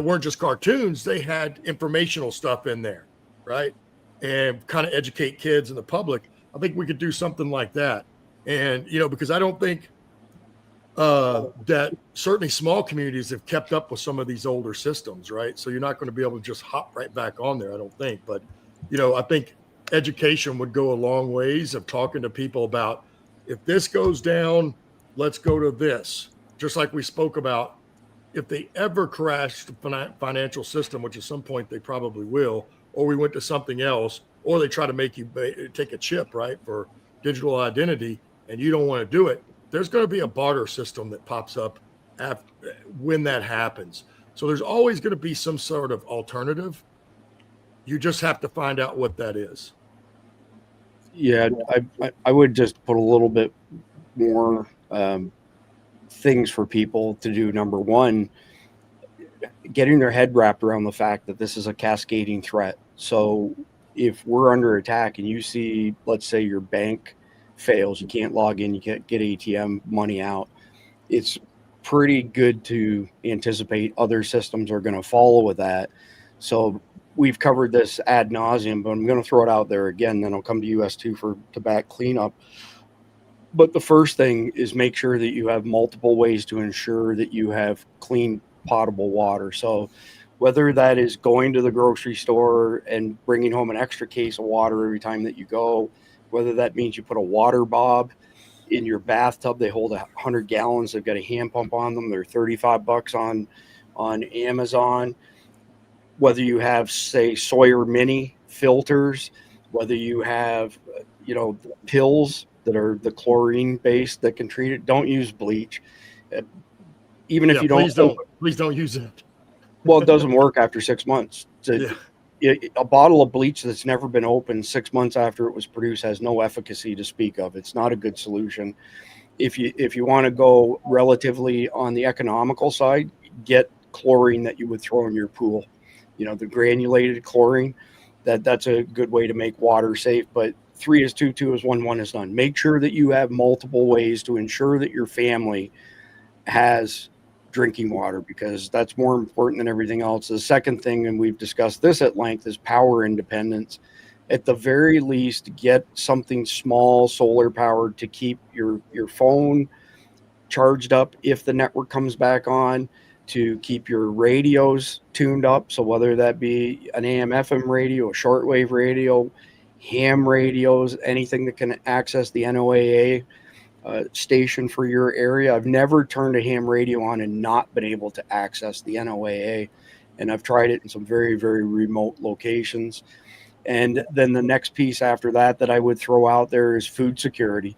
weren't just cartoons. They had informational stuff in there, right? And kind of educate kids and the public. I think we could do something like that. And, because I don't think that certainly small communities have kept up with some of these older systems, right? So you're not going to be able to just hop right back on there, I don't think. But, I think education would go a long ways of talking to people about, if this goes down, let's go to this. Just like we spoke about, if they ever crash the financial system, which at some point they probably will, or we went to something else, or they try to make you take a chip, right, for digital identity, and you don't want to do it, there's going to be a barter system that pops up when that happens. So there's always going to be some sort of alternative. You just have to find out what that is. Yeah, I would just put a little bit more things for people to do. Number one, getting their head wrapped around the fact that this is a cascading threat. So if we're under attack and you see, let's say your bank fails, you can't log in, you can't get ATM money out, it's pretty good to anticipate other systems are going to follow with that. So we've covered this ad nauseum, but I'm going to throw it out there again, then I'll come to US too to back cleanup. But the first thing is make sure that you have multiple ways to ensure that you have clean, potable water. So whether that is going to the grocery store and bringing home an extra case of water every time that you go, whether that means you put a water bob in your bathtub, they hold 100 gallons, they've got a hand pump on them, they're $35 on Amazon. Whether you have, say, Sawyer Mini filters, whether you have, pills that are the chlorine based that can treat it, don't use bleach. Even if you don't, please don't use it. Well, it doesn't work after 6 months. A bottle of bleach that's never been opened 6 months after it was produced has no efficacy to speak of. It's not a good solution. If you want to go relatively on the economical side, get chlorine that you would throw in your pool. The granulated chlorine, that's a good way to make water safe. But 3 is 2, 2 is 1, 1 is none. Make sure that you have multiple ways to ensure that your family has drinking water, because that's more important than everything else. The second thing, and we've discussed this at length, is power independence. At the very least, get something small, solar powered, to keep your phone charged up if the network comes back on, to keep your radios tuned up. So whether that be an AM FM radio, a shortwave radio, ham radios, anything that can access the NOAA station for your area. I've never turned a ham radio on and not been able to access the NOAA, and I've tried it in some very, very remote locations. And then the next piece after that I would throw out there is food security.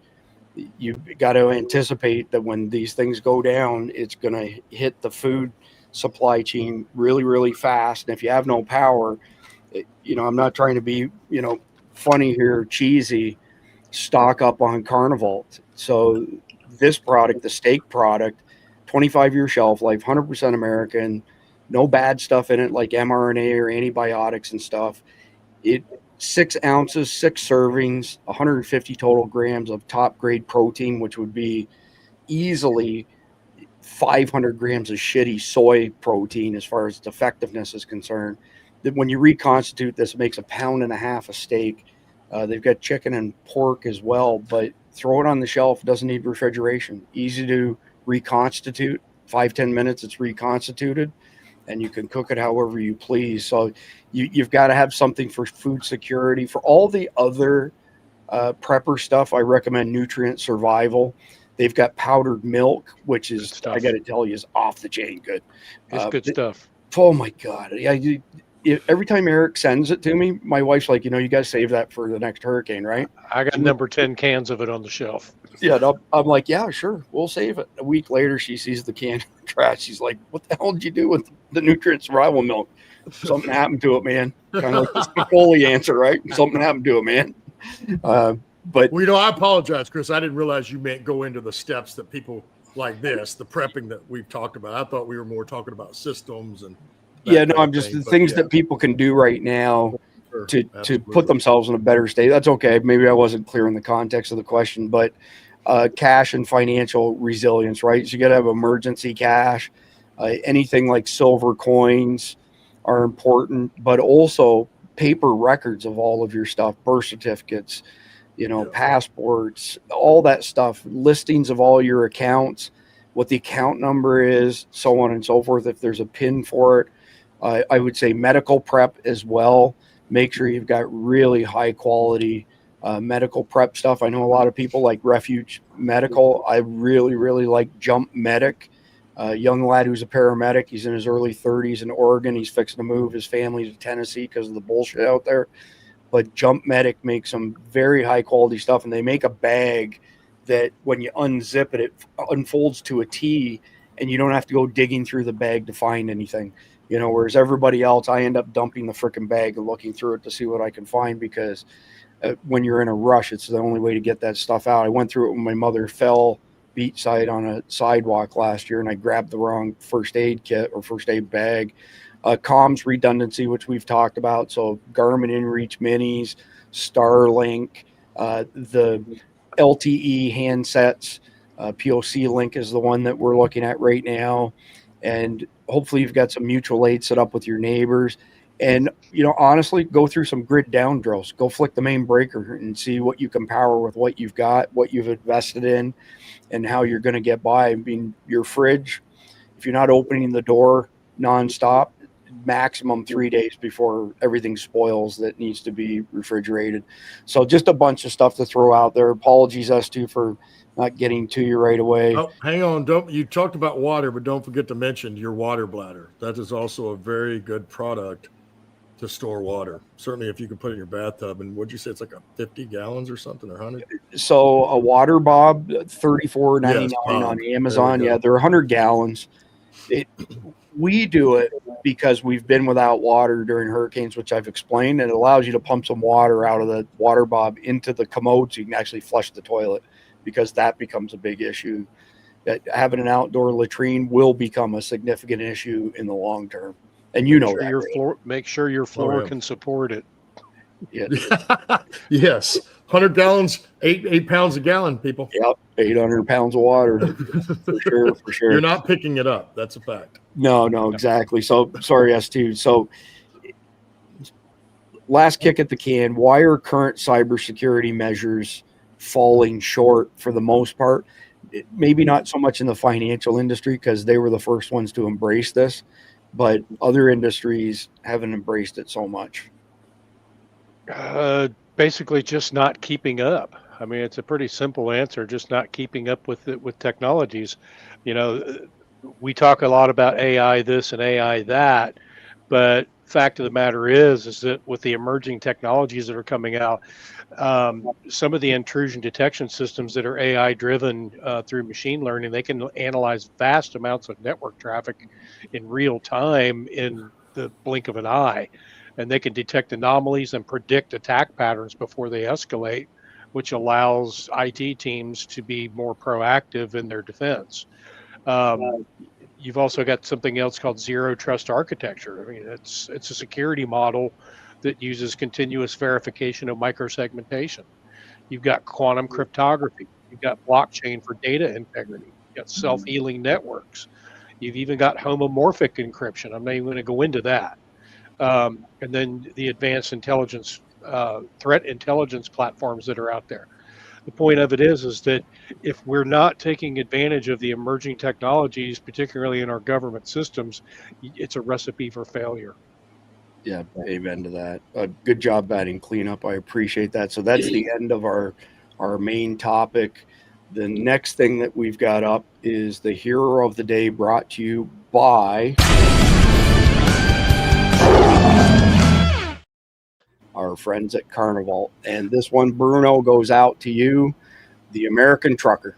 you've got to anticipate that when these things go down, it's going to hit the food supply chain really, really fast. And if you have no power, I'm not trying to be, funny here, cheesy, stock up on Carnival. So this product, the steak product, 25-year shelf life, 100% American, no bad stuff in it like mRNA or antibiotics and stuff. 6 ounces, 6 servings, 150 total grams of top grade protein, which would be easily 500 grams of shitty soy protein as far as its effectiveness is concerned. That when you reconstitute this, it makes 1.5 pounds of steak. They've got chicken and pork as well, but throw it on the shelf. It doesn't need refrigeration. Easy to reconstitute. 5-10 minutes, it's reconstituted, and you can cook it however you please. So you've got to have something for food security. For all the other prepper stuff, I recommend Nutrient Survival. They've got powdered milk, which is, I got to tell you, is off the chain good. It's good stuff. Oh my God. Every time Eric sends it to me, my wife's like, you got to save that for the next hurricane, right? I got number 10 cans of it on the shelf. Yeah, I'm like, yeah, sure, we'll save it. A week later, she sees the can in the trash. She's like, what the hell did you do with the Nutrient Survival milk? Something happened to it, man. Kind of like this Foley answer, right? Something happened to it, man. But I apologize, Chris. I didn't realize you meant go into the steps that people like this, the prepping that we've talked about. I thought we were more talking about systems and I'm just the things that people can do right now to put themselves in a better state. That's okay. Maybe I wasn't clear in the context of the question, but cash and financial resilience, right? So you got to have emergency cash. Anything like silver coins are important, but also paper records of all of your stuff, birth certificates, passports, all that stuff, listings of all your accounts, what the account number is, so on and so forth. If there's a PIN for it, I would say medical prep as well. Make sure you've got really high quality medical prep stuff. I know a lot of people like Refuge Medical. I really, really like Jump Medic. A young lad who's a paramedic. He's in his early 30s in Oregon. He's fixing to move his family to Tennessee because of the bullshit out there. But Jump Medic makes some very high quality stuff, and they make a bag that when you unzip it, it unfolds to a T, and you don't have to go digging through the bag to find anything. Whereas everybody else, I end up dumping the freaking bag and looking through it to see what I can find, because when you're in a rush, it's the only way to get that stuff out. I went through it when my mother fell beachside on a sidewalk last year, and I grabbed the wrong first aid kit or first aid bag. Comms redundancy, which we've talked about. So Garmin InReach Minis, Starlink, the LTE handsets, POC Link is the one that we're looking at right now. And hopefully you've got some mutual aid set up with your neighbors. And, honestly, go through some grid down drills. Go flick the main breaker and see what you can power with what you've got, what you've invested in, and how you're going to get by. I mean, your fridge, if you're not opening the door nonstop, maximum 3 days before everything spoils that needs to be refrigerated. So just a bunch of stuff to throw out there. Apologies, S2, for not getting to you right away. Oh, hang on. You talked about water, but don't forget to mention your water bladder. That is also a very good product to store water. Certainly if you can put it in your bathtub. And what'd you say? It's like 50 gallons or something, or 100? So a water bob, $34.99 on Amazon. Yeah, they're 100 gallons. We do it because we've been without water during hurricanes, which I've explained, and it allows you to pump some water out of the water bob into the commode so you can actually flush the toilet, because that becomes a big issue. That having an outdoor latrine will become a significant issue in the long term. And make sure your floor can support it. Yeah. Yes. 100 gallons, 8 pounds a gallon, people. Yep. 800 pounds of water. For sure. You're not picking it up. That's a fact. No, exactly. So sorry, S2. So last kick at the can, why are current cybersecurity measures falling short for the most part? Maybe not so much in the financial industry, because they were the first ones to embrace this, but other industries haven't embraced it so much. Basically just not keeping up. I mean, it's a pretty simple answer, just not keeping up with technologies. We talk a lot about AI this and AI that, but fact of the matter is that with the emerging technologies that are coming out, some of the intrusion detection systems that are AI driven through machine learning, they can analyze vast amounts of network traffic in real time in the blink of an eye. And they can detect anomalies and predict attack patterns before they escalate, which allows IT teams to be more proactive in their defense. You've also got something else called zero trust architecture. I mean, it's a security model that uses continuous verification of microsegmentation. You've got quantum cryptography. You've got blockchain for data integrity. You've got self-healing networks. You've even got homomorphic encryption. I'm not even going to go into that. And then the advanced intelligence, threat intelligence platforms that are out there. The point of it is that if we're not taking advantage of the emerging technologies, particularly in our government systems, it's a recipe for failure. Yeah, amen to that. Good job batting cleanup. I appreciate that. So that's the end of our main topic. The next thing that we've got up is the hero of the day, brought to you by our friends at Carnival. And this one, Bruno, goes out to you, the American trucker.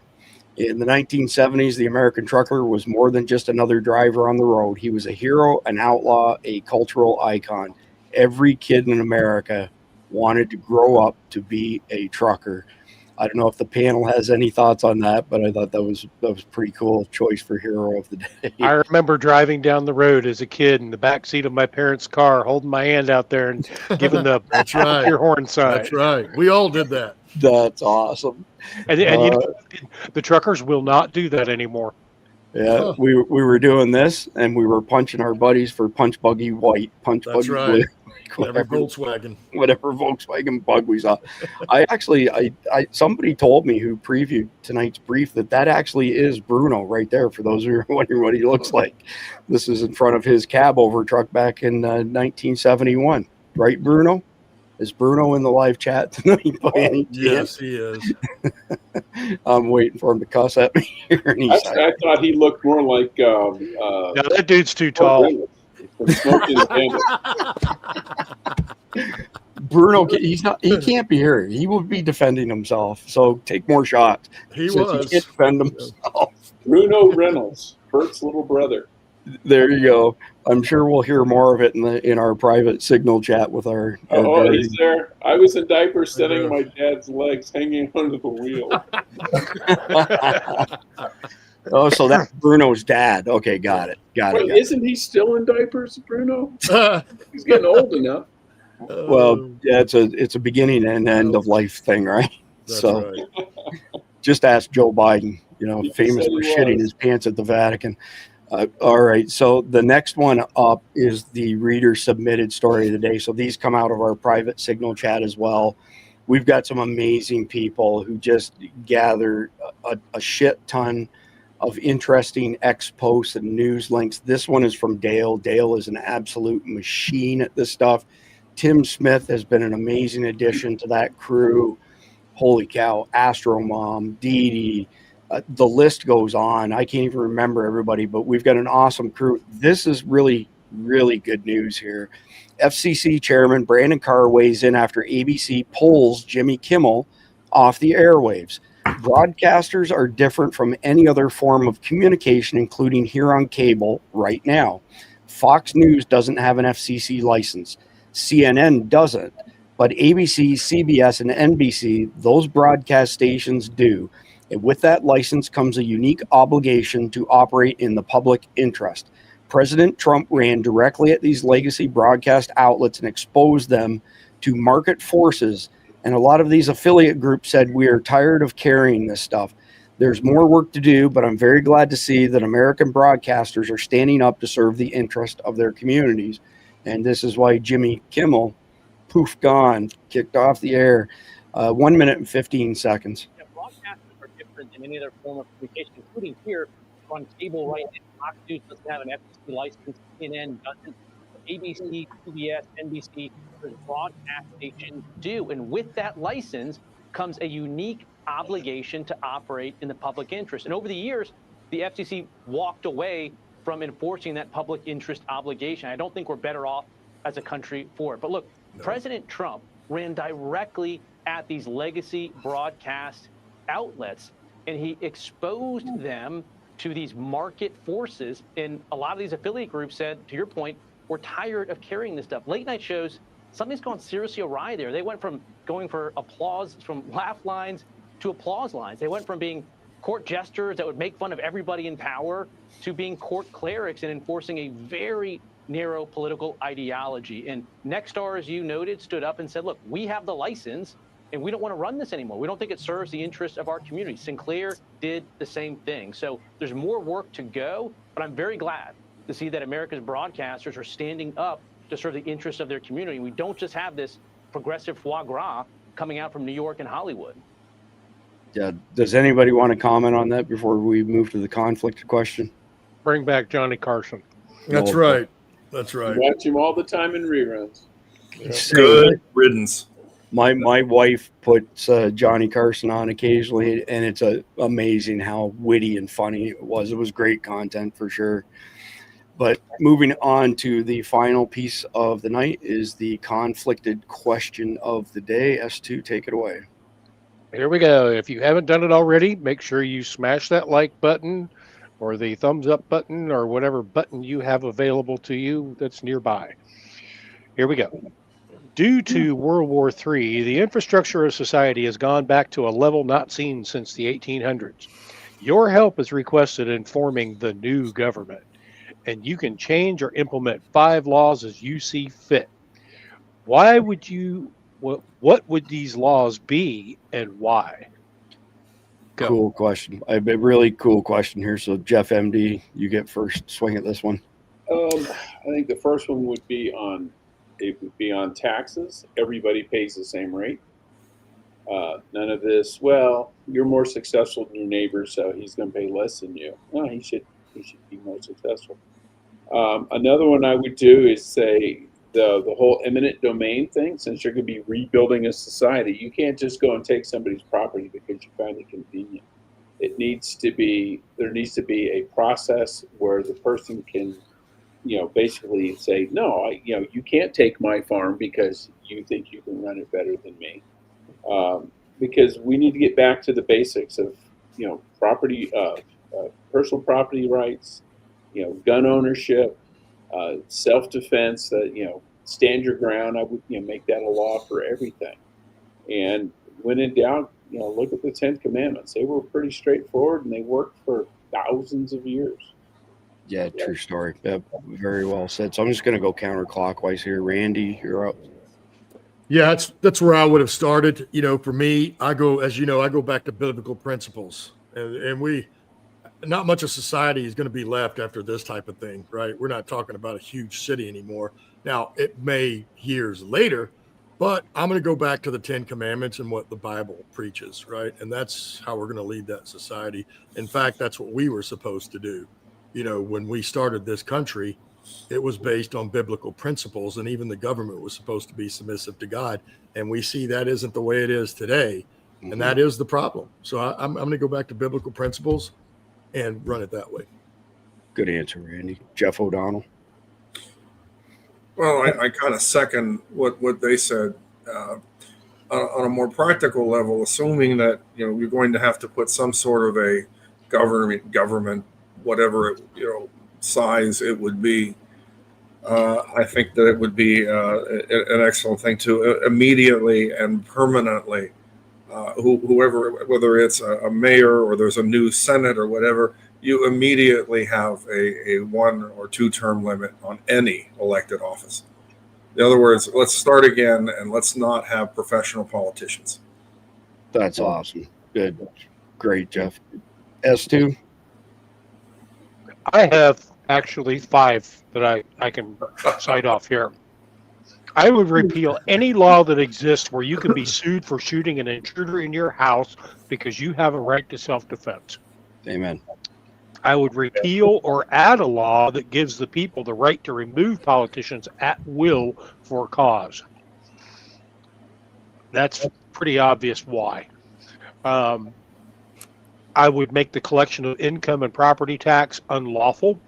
In the 1970s, the American trucker was more than just another driver on the road. He was a hero, an outlaw, a cultural icon. Every kid in America wanted to grow up to be a trucker. I don't know if the panel has any thoughts on that, but I thought that was pretty cool choice for hero of the day. I remember driving down the road as a kid in the back seat of my parents' car, holding my hand out there and giving the That's right. your horn sign. That's right. We all did that. That's awesome. And you know, the truckers will not do that anymore. Yeah, we were doing this, and we were punching our buddies for punch buggy white, punch That's buggy right. blue, Every Volkswagen, whatever Volkswagen bug we saw. I somebody told me who previewed tonight's brief that actually is Bruno right there. For those who are wondering what he looks like, this is in front of his cab over truck back in 1971, right, Bruno? Is Bruno in the live chat tonight by any chance? Yes, he is. I'm waiting for him to cuss at me here. I thought he looked more like. No, that dude's too tall. From Smoking Bandit. Bruno, he can't be here. He will be defending himself. So take more shots. He can't defend himself. Bruno Reynolds, Bert's little brother. There you go. I'm sure we'll hear more of it in our private signal chat with our he's there. I was in diapers sitting on my dad's legs hanging under the wheel. Oh, so that's Bruno's dad. Okay, got it. Wait, isn't he still in diapers, Bruno? He's getting old enough. Well, yeah, it's a beginning and end of life thing, right? That's so right. Just ask Joe Biden, famous for shitting his pants at the Vatican. All right, so the next one up is the reader submitted story of the day. So these come out of our private signal chat as well. We've got some amazing people who just gather a shit ton of interesting X posts and news links. This one is from Dale. Dale is an absolute machine at this stuff. Tim Smith has been an amazing addition to that crew. Holy cow, Astro Mom, Dee Dee. The list goes on. I can't even remember everybody, but we've got an awesome crew. This is really, really good news here. FCC Chairman Brandon Carr weighs in after ABC pulls Jimmy Kimmel off the airwaves. Broadcasters are different from any other form of communication, including here on cable right now. Fox News doesn't have an FCC license. CNN doesn't. But ABC, CBS, and NBC, those broadcast stations do. And with that license comes a unique obligation to operate in the public interest. President Trump ran directly at these legacy broadcast outlets and exposed them to market forces. And a lot of these affiliate groups said, we are tired of carrying this stuff. There's more work to do, but I'm very glad to see that American broadcasters are standing up to serve the interest of their communities. And this is why Jimmy Kimmel, poof, gone, kicked off the air. 1 minute and 15 seconds. Broadcasters are different than any other form of communication, including here on cable right now. Fox News doesn't have an FCC license. CNN doesn't. ABC, CBS, NBC, broadcast stations do. And with that license comes a unique obligation to operate in the public interest. And over the years, the FCC walked away from enforcing that public interest obligation. I don't think we're better off as a country for it. But look, President Trump ran directly at these legacy broadcast outlets, and he exposed them to these market forces. And a lot of these affiliate groups said, to your point, we're tired of carrying this stuff. Late night shows, something's gone seriously awry there. They went from going for applause, from laugh lines to applause lines. They went from being court jesters that would make fun of everybody in power to being court clerics and enforcing a very narrow political ideology. And Nexstar, as you noted, stood up and said, look, we have the license and we don't want to run this anymore. We don't think it serves the interests of our community. Sinclair did the same thing. So there's more work to go, but I'm very glad to see that America's broadcasters are standing up to serve the interests of their community. We don't just have this progressive foie gras coming out from New York and Hollywood. Yeah. Does anybody want to comment on that before we move to the conflict question? Bring back Johnny Carson. That's right. That's right. Watch him all the time in reruns. Good riddance. My wife puts Johnny Carson on occasionally, and it's amazing how witty and funny it was. It was great content for sure. But moving on to the final piece of the night is the conflicted question of the day. S2, take it away. Here we go. If you haven't done it already, make sure you smash that like button or the thumbs up button or whatever button you have available to you that's nearby. Here we go. Due to World War III, the infrastructure of society has gone back to a level not seen since the 1800s. Your help is requested in forming the new government, and you can change or implement 5 laws as you see fit. Why would you? What would these laws be, and why? Go. Cool question. A really cool question here. So, Jeff MD, you get first swing at this one. I think the first one would be on taxes. Everybody pays the same rate. None of this, well, you're more successful than your neighbor, so he's going to pay less than you. No, he should be more successful. Another one I would do is say the whole eminent domain thing. Since you're going to be rebuilding a society, you can't just go and take somebody's property because you find it convenient. There needs to be a process where the person can, basically say, no, you can't take my farm because you think you can run it better than me. Because we need to get back to the basics of, property, personal property rights, gun ownership, self-defense, stand your ground. I would, make that a law for everything. And when in doubt, look at the 10 Commandments. They were pretty straightforward and they worked for thousands of years. Yeah, true story. Yep, very well said. So I'm just going to go counterclockwise here. Randy, you're up. Yeah, that's where I would have started. For me, I go back to biblical principles, and not much of society is going to be left after this type of thing, right? We're not talking about a huge city anymore. Now, it may years later, but I'm going to go back to the 10 Commandments and what the Bible preaches, right? And that's how we're going to lead that society. In fact, that's what we were supposed to do. When we started this country, it was based on biblical principles, and even the government was supposed to be submissive to God. And we see that isn't the way it is today. Mm-hmm. And that is the problem. So I'm going to go back to biblical principles and run it that way. Good answer, Randy. Jeff O'Donnell. Well, I kind of second what they said. On a more practical level, assuming that you're going to have to put some sort of a government, whatever size it would be, I think that it would be an excellent thing to immediately and permanently, whoever, whether it's a mayor or there's a new Senate or whatever, you immediately have a 1 or 2 term limit on any elected office. In other words, let's start again and let's not have professional politicians. That's awesome. Good. Great, Jeff. S2? I have actually 5 that I can cite off here. I would repeal any law that exists where you can be sued for shooting an intruder in your house because you have a right to self-defense. Amen. I would repeal or add a law that gives the people the right to remove politicians at will for a cause. That's pretty obvious why. I would make the collection of income and property tax unlawful.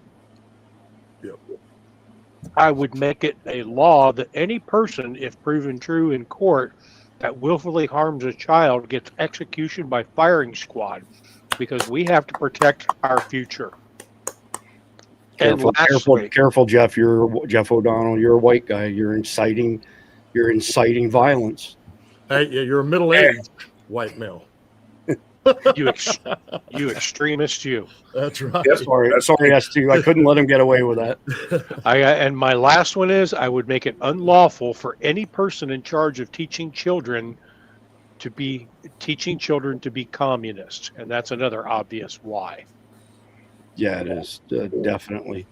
Yep. I would make it a law that any person, if proven true in court, that willfully harms a child gets execution by firing squad, because we have to protect our future. Careful, And lastly, careful, Jeff. You're Jeff O'Donnell. You're a white guy. You're inciting violence. Hey, yeah, you're a middle-aged white male. you extremist, you. That's right. Yep. Sorry, S2. I couldn't let him get away with that. And my last one is I would make it unlawful for any person in charge of teaching children to be communists, and that's another obvious why. Yeah, it is definitely.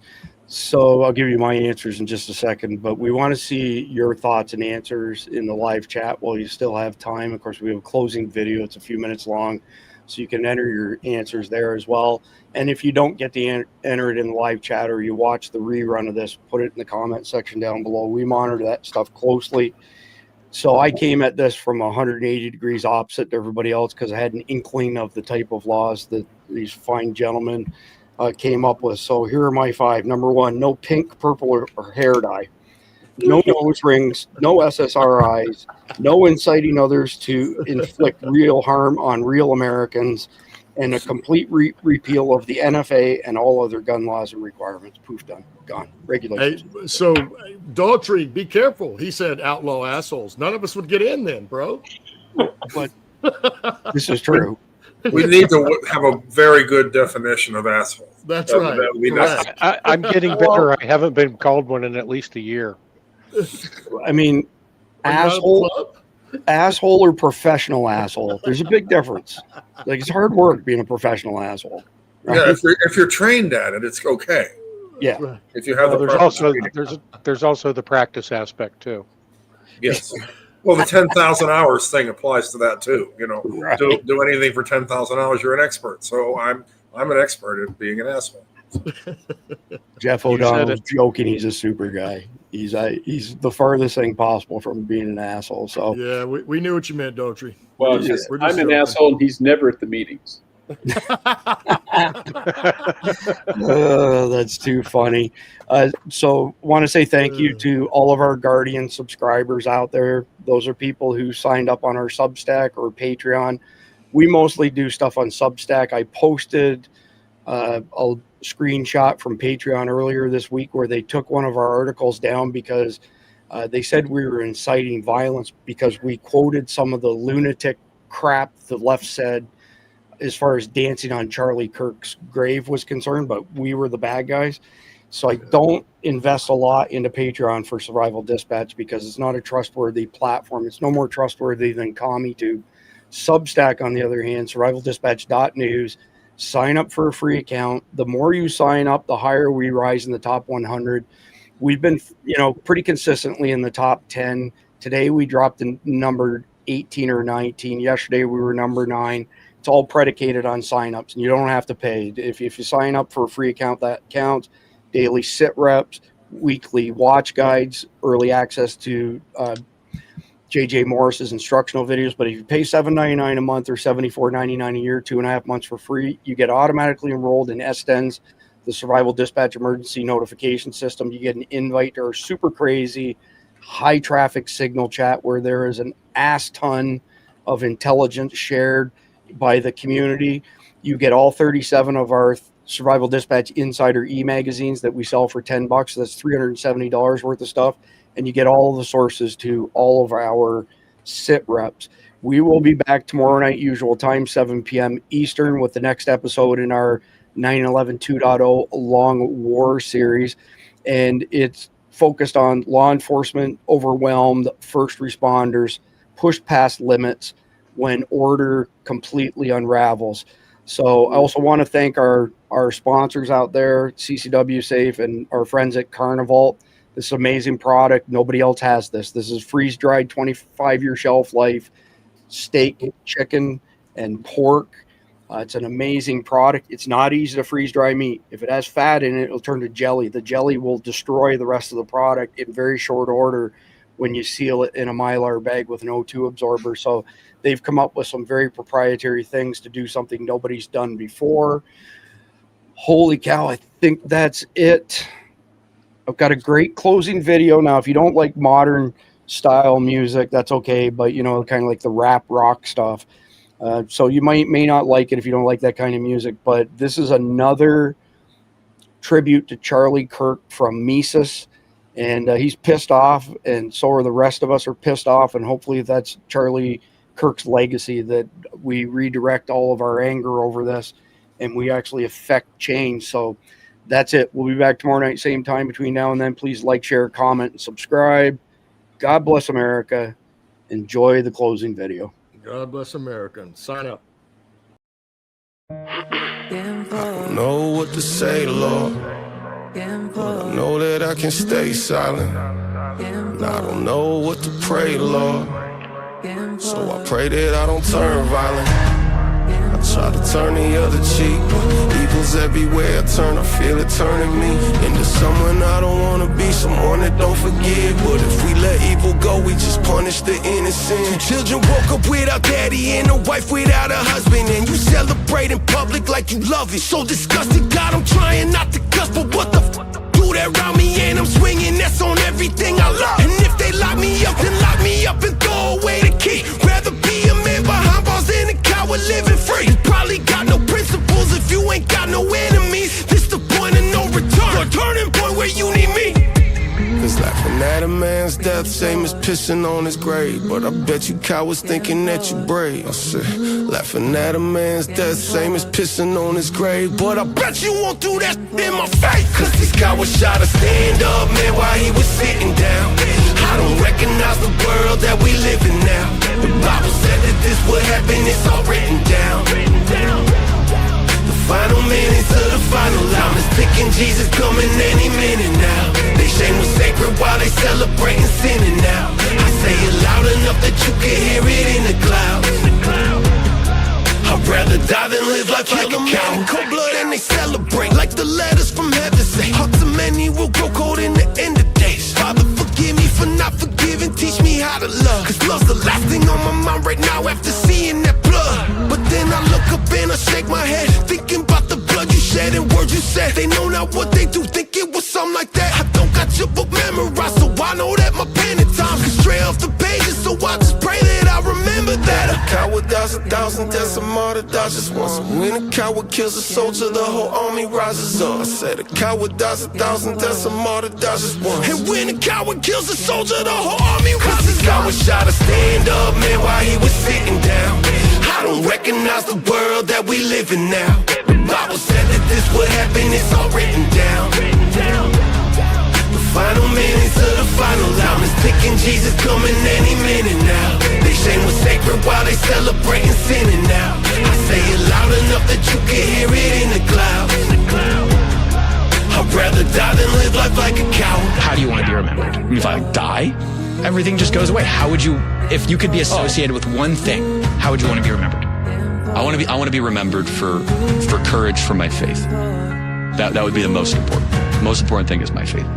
So I'll give you my answers in just a second, but we want to see your thoughts and answers in the live chat while you still have time. Of course, we have a closing video. It's a few minutes long, so you can enter your answers there as well. And if you don't get to enter it in the live chat, or you watch the rerun of this, put it in the comment section down below. We monitor that stuff closely. So I came at this from 180 degrees opposite to everybody else because I had an inkling of the type of laws that these fine gentlemen came up with. So here are my 5. Number 1, no pink, purple, or hair dye. No nose rings, no SSRIs, no inciting others to inflict real harm on real Americans, and a complete repeal of the NFA and all other gun laws and requirements. Poof, done, gone. Regulations. Hey, so Daughtry, be careful. He said outlaw assholes. None of us would get in then, bro. But this is true. We need to have a very good definition of asshole. That's right. That would be necessary. I'm getting better. I haven't been called one in at least a year. I mean, asshole or professional asshole. There's a big difference. Like, it's hard work being a professional asshole. Right? Yeah, if you're trained at it, it's okay. Yeah. If you have there's also the practice aspect too. Yes. Well, the 10,000 hours thing applies to that too. You know, Right. do anything for 10,000 hours, you're an expert. So I'm an expert at being an asshole. Jeff O'Donnell's joking. He's a super guy. He's the farthest thing possible from being an asshole. So yeah, we knew what you meant, Daughtry. Well, I'm an asshole, and he's never at the meetings. That's too funny. So want to say thank you to all of our Guardian subscribers out there. Those are people who signed up on our Substack or Patreon. We mostly do stuff on Substack. I posted a screenshot from Patreon earlier this week where they took one of our articles down because they said we were inciting violence because we quoted some of the lunatic crap the left said as far as dancing on Charlie Kirk's grave was concerned, but we were the bad guys. So I don't invest a lot into Patreon for Survival Dispatch because it's not a trustworthy platform. It's no more trustworthy than CommieTube. Substack, on the other hand, survivaldispatch.news. Sign up for a free account. The more you sign up, the higher we rise in the top 100. We've been, pretty consistently in the top 10. Today we dropped in number 18 or 19. Yesterday we were number 9. It's all predicated on signups, and you don't have to pay. If you sign up for a free account, that counts. Daily sit reps, weekly watch guides, early access to JJ Morris's instructional videos. But if you pay $7.99 a month or $74.99 a year, 2.5 months for free, you get automatically enrolled in SDENS, the Survival Dispatch Emergency Notification System. You get an invite to our super crazy high traffic signal chat where there is an ass ton of intelligence shared by the community. You get all 37 of our Survival Dispatch Insider e-magazines that we sell for $10. That's $370 worth of stuff. And you get all of the sources to all of our sit reps. We will be back tomorrow night, usual time, 7 p.m. Eastern, with the next episode in our 9/11 2.0 Long War series. And it's focused on law enforcement, overwhelmed, first responders, pushed past limits when order completely unravels. So I also want to thank our sponsors out there, CCW Safe and our friends at Carnival. This is an amazing product. Nobody else has this. This is freeze-dried, 25-year shelf life, steak, chicken, and pork. It's an amazing product. It's not easy to freeze-dry meat. If it has fat in it, it'll turn to jelly. The jelly will destroy the rest of the product in very short order when you seal it in a Mylar bag with an O2 absorber. So they've come up with some very proprietary things to do something nobody's done before. Holy cow, I think that's it. I've got a great closing video. Now, if you don't like modern style music, that's okay, but you know, kind of like the rap rock stuff. So you may not like it if you don't like that kind of music, but this is another tribute to Charlie Kirk from Mises, and he's pissed off, and so are the rest of us are pissed off, and hopefully that's Charlie Kirk's legacy, that we redirect all of our anger over this and we actually affect change. So that's it. We'll be back tomorrow night, same time. Between now and then, please like, share, comment, and subscribe. God bless America. Enjoy the closing video. God bless America. And sign up. I don't know what to say, Lord, but I know that I can stay silent. And I don't know what to pray, Lord, so I pray that I don't turn violent. I try to turn the other cheek, evil's everywhere I turn, I feel it turning me into someone I don't want to be, someone that don't forgive. But if we let evil go, we just punish the innocent. Children woke up without daddy and a wife without a husband, and you celebrate in public like you love it. So disgusted, God, I'm trying not to cuss, but what the f*** do that around me and I'm swinging, that's on everything I love. And if they lock me up, then lock me up and throw away the key. Rather be a man behind bars than a coward living free. You probably got no principles if you ain't got no enemies. This the point of no return, your turning point where you need me. Cause laughing at a man's death, same as pissing on his grave. But I bet you cowards thinking that you brave. I said, laughing at a man's death, same as pissing on his grave. But I bet you won't do that in my face. Cause these cowards shot to stand up, man, while he was sitting down. I don't recognize the world that we live in now. The Bible said that this would happen, it's all written down. The final minutes of the final time is ticking, Jesus coming any minute now. They shame was sacred while they celebrating sinning now. I say it loud enough that you can hear it in the clouds. I'd rather die than live life like a cow. Cold blood and they celebrate like the letters from heaven say. Hearts of many will grow cold in the end of days. Father, forgive me for not forgiving, teach me how to love. Cause love's the last thing on my mind right now after seeing that blood. But then I look up and I shake my head, thinking about the blood you shed and words you said. They know not what they do, think it was something like that. I don't got your book memorized, so I know that my pen at times can stray off the pages. So I just pray that I remember that a coward dies 1,000 deaths, a martyr dies just once. When a coward kills a soldier, the whole army rises up. I said a coward dies 1,000 deaths, a martyr dies just once. And when a coward kills a soldier, the whole army rises up. Coward shot to stand up, man, while he was sitting down. I don't recognize the world that we live in now. The Bible said that this would happen, it's all written down. The final minutes of the final time is ticking, Jesus coming any minute now. They shame was sacred while they celebrating sinning now. I say it loud enough that you can hear it in the clouds. I'd rather die than live life like a coward. How do you want to be remembered? I mean, if I die, everything just goes away. How would you, if you could be associated with one thing, how would you want to be remembered? I want to be remembered for courage for my faith. That would be the most important. The most important thing is my faith.